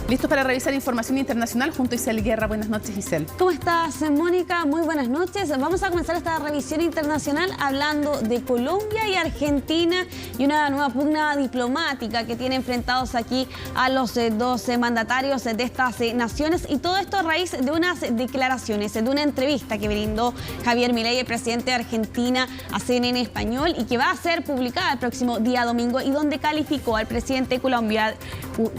Listos para revisar información internacional junto a Isel Guerra. Buenas noches, Isel. ¿Cómo estás, Mónica? Muy buenas noches. Vamos a comenzar esta revisión internacional hablando de Colombia y Argentina y una nueva pugna diplomática que tiene enfrentados aquí a los dos mandatarios de estas naciones, y todo esto a raíz de unas declaraciones, de una entrevista que brindó Javier Milei, el presidente de Argentina, a CNN Español, y que va a ser publicada el próximo día domingo, y donde calificó al presidente de Colombia,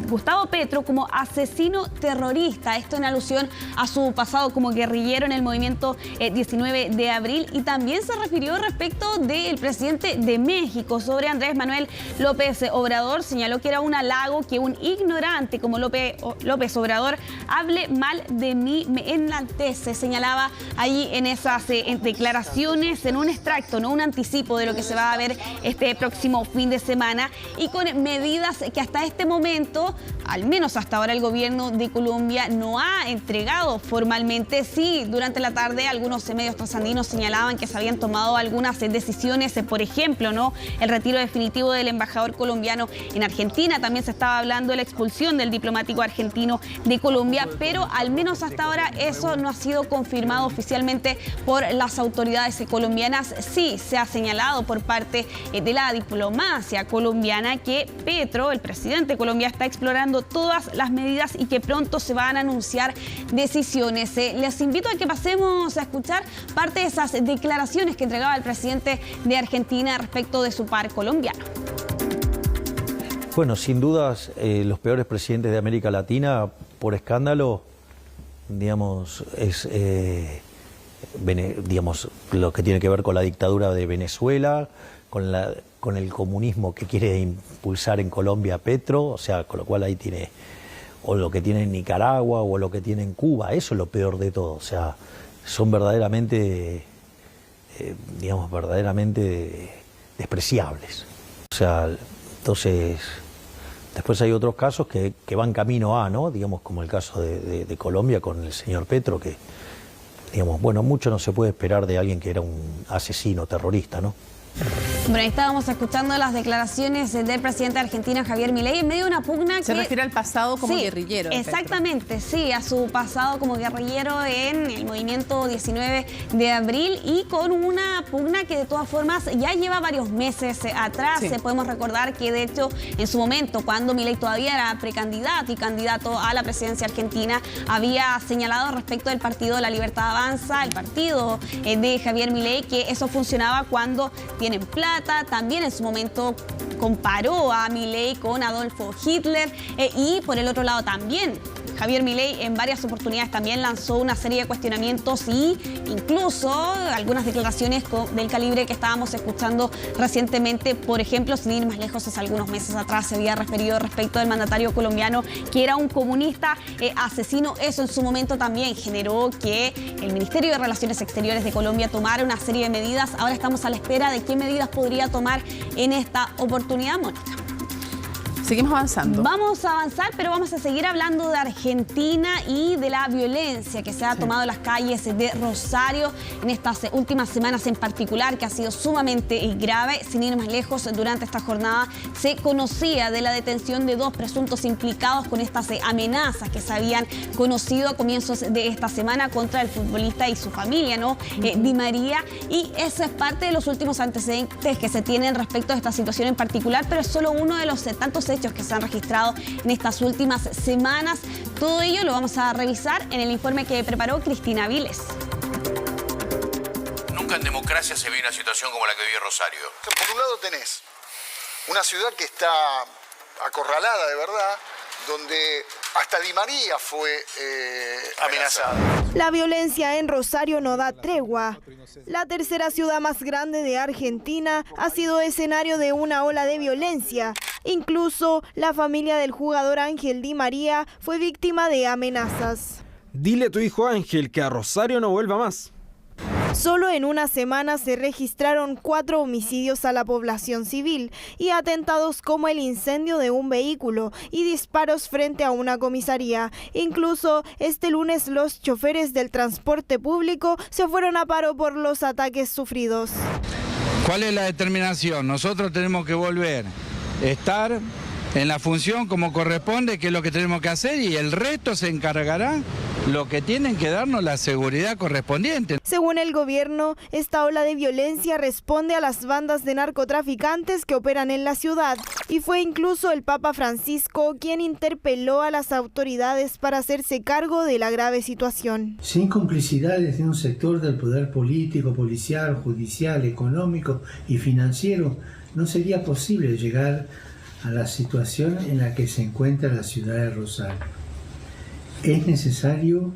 Gustavo Petro, como asesino terrorista. Esto en alusión a su pasado como guerrillero en el movimiento 19 de abril. Y también se refirió respecto del presidente de México sobre Andrés Manuel López Obrador. Señaló que era un halago que un ignorante como López Obrador hable mal de mí, me enaltece. Señalaba allí en esas declaraciones, en un extracto, no un anticipo de lo que se va a ver este próximo fin de semana, y con medidas que hasta este momento, al menos hasta ahora, el gobierno de Colombia no ha entregado formalmente. Sí, durante la tarde algunos medios trasandinos señalaban que se habían tomado algunas decisiones, por ejemplo, ¿no?, el retiro definitivo del embajador colombiano en Argentina. También se estaba hablando de la expulsión del diplomático argentino de Colombia, pero al menos hasta ahora eso no ha sido confirmado oficialmente por las autoridades colombianas. Sí, se ha señalado por parte de la diplomacia colombiana que Petro, el presidente de Colombia, está explorando todas las medidas y que pronto se van a anunciar decisiones. Les invito a que pasemos a escuchar parte de esas declaraciones que entregaba el presidente de Argentina respecto de su par colombiano. Bueno, sin dudas, los peores presidentes de América Latina, por escándalo, digamos, es lo que tiene que ver con la dictadura de Venezuela, con el comunismo que quiere impulsar en Colombia Petro, o sea, con lo cual ahí tiene, o lo que tiene en Nicaragua, o lo que tiene en Cuba. Eso es lo peor de todo. O sea, son verdaderamente, verdaderamente despreciables. O sea, entonces, después hay otros casos que van camino a, ¿no? Digamos, como el caso de Colombia con el señor Petro, que, digamos, bueno, mucho no se puede esperar de alguien que era un asesino terrorista, ¿no? Bueno, ahí estábamos escuchando las declaraciones del presidente de Argentina, Javier Milei, en medio de una pugna que... Se refiere al pasado como guerrillero. Exactamente, sí, a su pasado como guerrillero en el movimiento 19 de abril, y con una pugna que de todas formas ya lleva varios meses atrás. Sí. Podemos recordar que de hecho en su momento, cuando Milei todavía era precandidato y candidato a la presidencia argentina, había señalado respecto del partido La Libertad Avanza, el partido de Javier Milei, que eso funcionaba cuando tienen plata. También en su momento comparó a Milei con Adolfo Hitler, y por el otro lado también Javier Milei en varias oportunidades también lanzó una serie de cuestionamientos e incluso algunas declaraciones del calibre que estábamos escuchando recientemente. Por ejemplo, sin ir más lejos, hace algunos meses atrás se había referido respecto del mandatario colombiano que era un comunista asesino. Eso en su momento también generó que el Ministerio de Relaciones Exteriores de Colombia tomara una serie de medidas. Ahora estamos a la espera de qué medidas podría tomar en esta oportunidad, Mónica. Seguimos avanzando. Vamos a avanzar, pero vamos a seguir hablando de Argentina y de la violencia que se ha tomado en las calles de Rosario en estas últimas semanas en particular, que ha sido sumamente grave. Sin ir más lejos, durante esta jornada se conocía de la detención de 2 presuntos implicados con estas amenazas que se habían conocido a comienzos de esta semana contra el futbolista y su familia, ¿no? Di María, y eso es parte de los últimos antecedentes que se tienen respecto a esta situación en particular, pero es solo uno de los tantos hechos hechos que se han registrado en estas últimas semanas. Todo ello lo vamos a revisar en el informe que preparó Cristina Viles. Nunca en democracia se ve una situación como la que vive Rosario. Por un lado tenés una ciudad que está acorralada de verdad, donde hasta Di María fue amenazada. La violencia en Rosario no da tregua. La tercera ciudad más grande de Argentina ha sido escenario de una ola de violencia. Incluso la familia del jugador Ángel Di María fue víctima de amenazas. Dile a tu hijo Ángel que a Rosario no vuelva más. Solo en una semana se registraron 4 homicidios a la población civil y atentados como el incendio de un vehículo y disparos frente a una comisaría. Incluso este lunes los choferes del transporte público se fueron a paro por los ataques sufridos. ¿Cuál es la determinación? Nosotros tenemos que volver a estar en la función como corresponde, que es lo que tenemos que hacer, y el resto se encargará lo que tienen que darnos la seguridad correspondiente. Según el gobierno, esta ola de violencia responde a las bandas de narcotraficantes que operan en la ciudad, y fue incluso el Papa Francisco quien interpeló a las autoridades para hacerse cargo de la grave situación. Sin complicidades de un sector del poder político, policial, judicial, económico y financiero, no sería posible llegar a la situación en la que se encuentra la ciudad de Rosario. Es necesario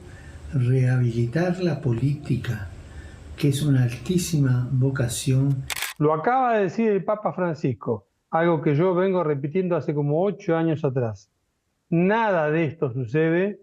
rehabilitar la política, que es una altísima vocación. Lo acaba de decir el Papa Francisco, algo que yo vengo repitiendo hace como 8 años atrás. Nada de esto sucede,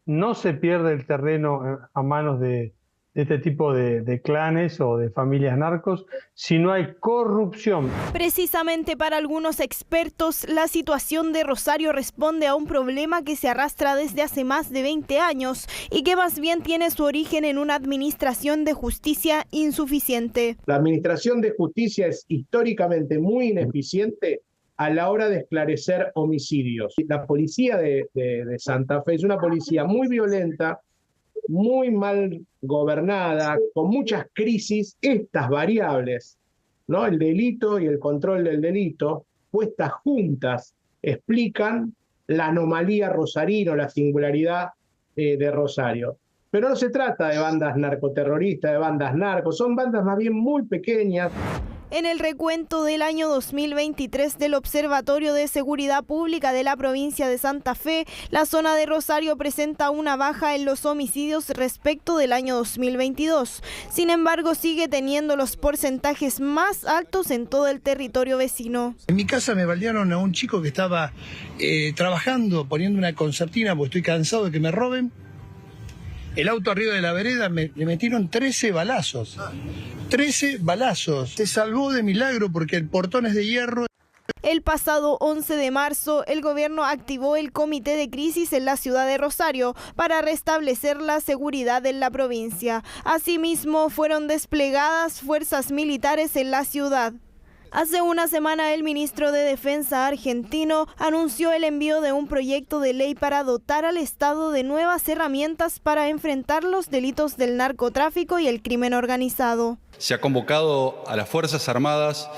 no se pierde el terreno a manos de este tipo de clanes o de familias narcos, si no hay corrupción. Precisamente para algunos expertos, la situación de Rosario responde a un problema que se arrastra desde hace más de 20 años y que más bien tiene su origen en una administración de justicia insuficiente. La administración de justicia es históricamente muy ineficiente a la hora de esclarecer homicidios. La policía de Santa Fe es una policía muy violenta, muy mal gobernada, con muchas crisis. Estas variables, ¿no? El delito y el control del delito, puestas juntas, explican la anomalía rosarina, la singularidad de Rosario. Pero no se trata de bandas narcoterroristas, de bandas narcos, son bandas más bien muy pequeñas. En el recuento del año 2023 del Observatorio de Seguridad Pública de la provincia de Santa Fe, la zona de Rosario presenta una baja en los homicidios respecto del año 2022. Sin embargo, sigue teniendo los porcentajes más altos en todo el territorio vecino. En mi casa me balearon a un chico que estaba trabajando, poniendo una concertina porque estoy cansado de que me roben. El auto arriba de la vereda le metieron 13 balazos. 13 balazos. Se salvó de milagro porque el portón es de hierro. El pasado 11 de marzo, el gobierno activó el comité de crisis en la ciudad de Rosario para restablecer la seguridad en la provincia. Asimismo, fueron desplegadas fuerzas militares en la ciudad. Hace una semana el ministro de Defensa argentino anunció el envío de un proyecto de ley para dotar al Estado de nuevas herramientas para enfrentar los delitos del narcotráfico y el crimen organizado. Se ha convocado a las Fuerzas Armadas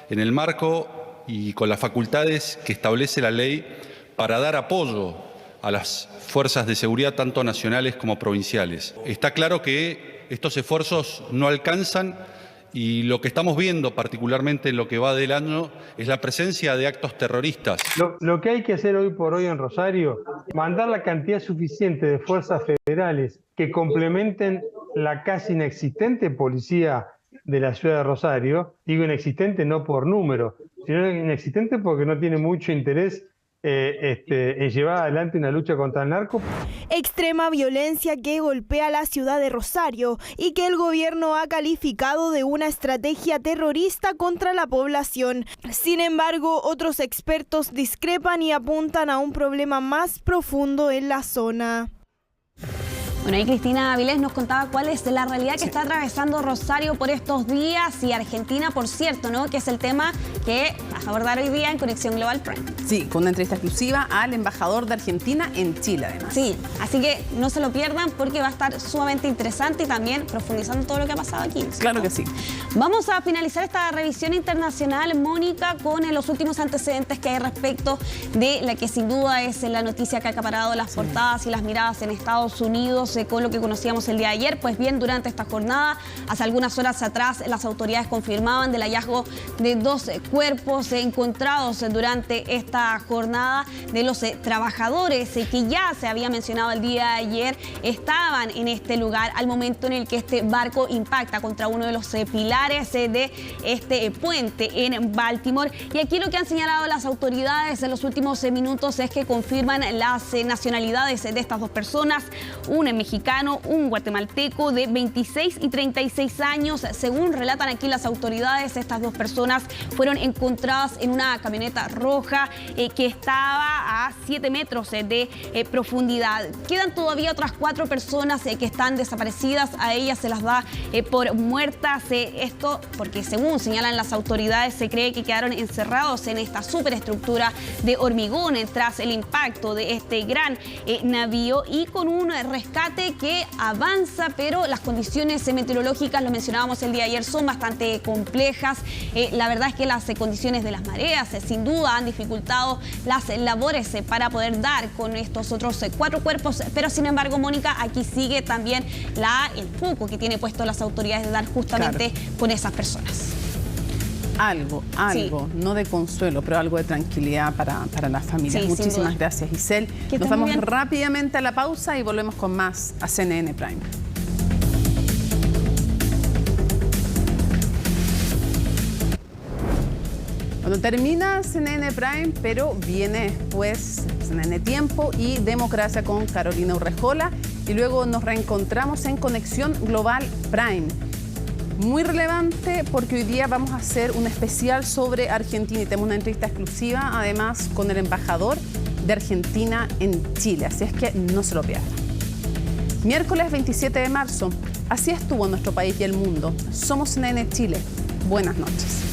en el marco y con las facultades que establece la ley para dar apoyo a las fuerzas de seguridad tanto nacionales como provinciales. Está claro que estos esfuerzos no alcanzan. Y lo que estamos viendo, particularmente en lo que va del año, es la presencia de actos terroristas. Lo que hay que hacer hoy por hoy en Rosario, mandar la cantidad suficiente de fuerzas federales que complementen la casi inexistente policía de la ciudad de Rosario. Digo inexistente no por número, sino inexistente porque no tiene mucho interés en llevar adelante una lucha contra el narco. Extrema violencia que golpea la ciudad de Rosario y que el gobierno ha calificado de una estrategia terrorista contra la población. Sin embargo, otros expertos discrepan y apuntan a un problema más profundo en la zona. Bueno, ahí Cristina Avilés nos contaba cuál es la realidad que está atravesando Rosario por estos días y Argentina, por cierto, ¿no? Que es el tema que vas a abordar hoy día en Conexión Global Prime. Sí, con una entrevista exclusiva al embajador de Argentina en Chile, además. Sí, así que no se lo pierdan porque va a estar sumamente interesante y también profundizando todo lo que ha pasado aquí, ¿no? Claro que sí. Vamos a finalizar esta revisión internacional, Mónica, con los últimos antecedentes que hay respecto de la que sin duda es la noticia que ha acaparado las portadas y las miradas en Estados Unidos, con lo que conocíamos el día de ayer. Pues bien, durante esta jornada, hace algunas horas atrás, las autoridades confirmaban del hallazgo de 2 cuerpos encontrados durante esta jornada de los trabajadores que ya se había mencionado el día de ayer, estaban en este lugar al momento en el que este barco impacta contra uno de los pilares de este puente en Baltimore. Y aquí lo que han señalado las autoridades en los últimos minutos es que confirman las nacionalidades de estas 2 personas, un mexicano, un guatemalteco de 26 y 36 años. Según relatan aquí las autoridades, estas 2 personas fueron encontradas en una camioneta roja que estaba a 7 metros de profundidad. Quedan todavía otras 4 personas que están desaparecidas. A ellas se las da por muertas. Esto porque, según señalan las autoridades, se cree que quedaron encerrados en esta superestructura de hormigón tras el impacto de este gran navío y con un rescate que avanza, pero las condiciones meteorológicas, lo mencionábamos el día de ayer, son bastante complejas. La verdad es que las condiciones de las mareas sin duda han dificultado las labores para poder dar con estos otros 4 cuerpos, pero sin embargo, Mónica, aquí sigue también el foco que tiene puesto las autoridades de dar justamente con esas personas. Algo, sí, no de consuelo, pero algo de tranquilidad para las familias. Sí, muchísimas gracias, Giselle. Nos vamos rápidamente a la pausa y volvemos con más a CNN Prime. Bueno, termina CNN Prime, pero viene después CNN Tiempo y Democracia con Carolina Urrejola. Y luego nos reencontramos en Conexión Global Prime. Muy relevante porque hoy día vamos a hacer un especial sobre Argentina y tenemos una entrevista exclusiva además con el embajador de Argentina en Chile, así es que no se lo pierdan. Miércoles 27 de marzo, así estuvo nuestro país y el mundo. Somos CNN Chile. Buenas noches.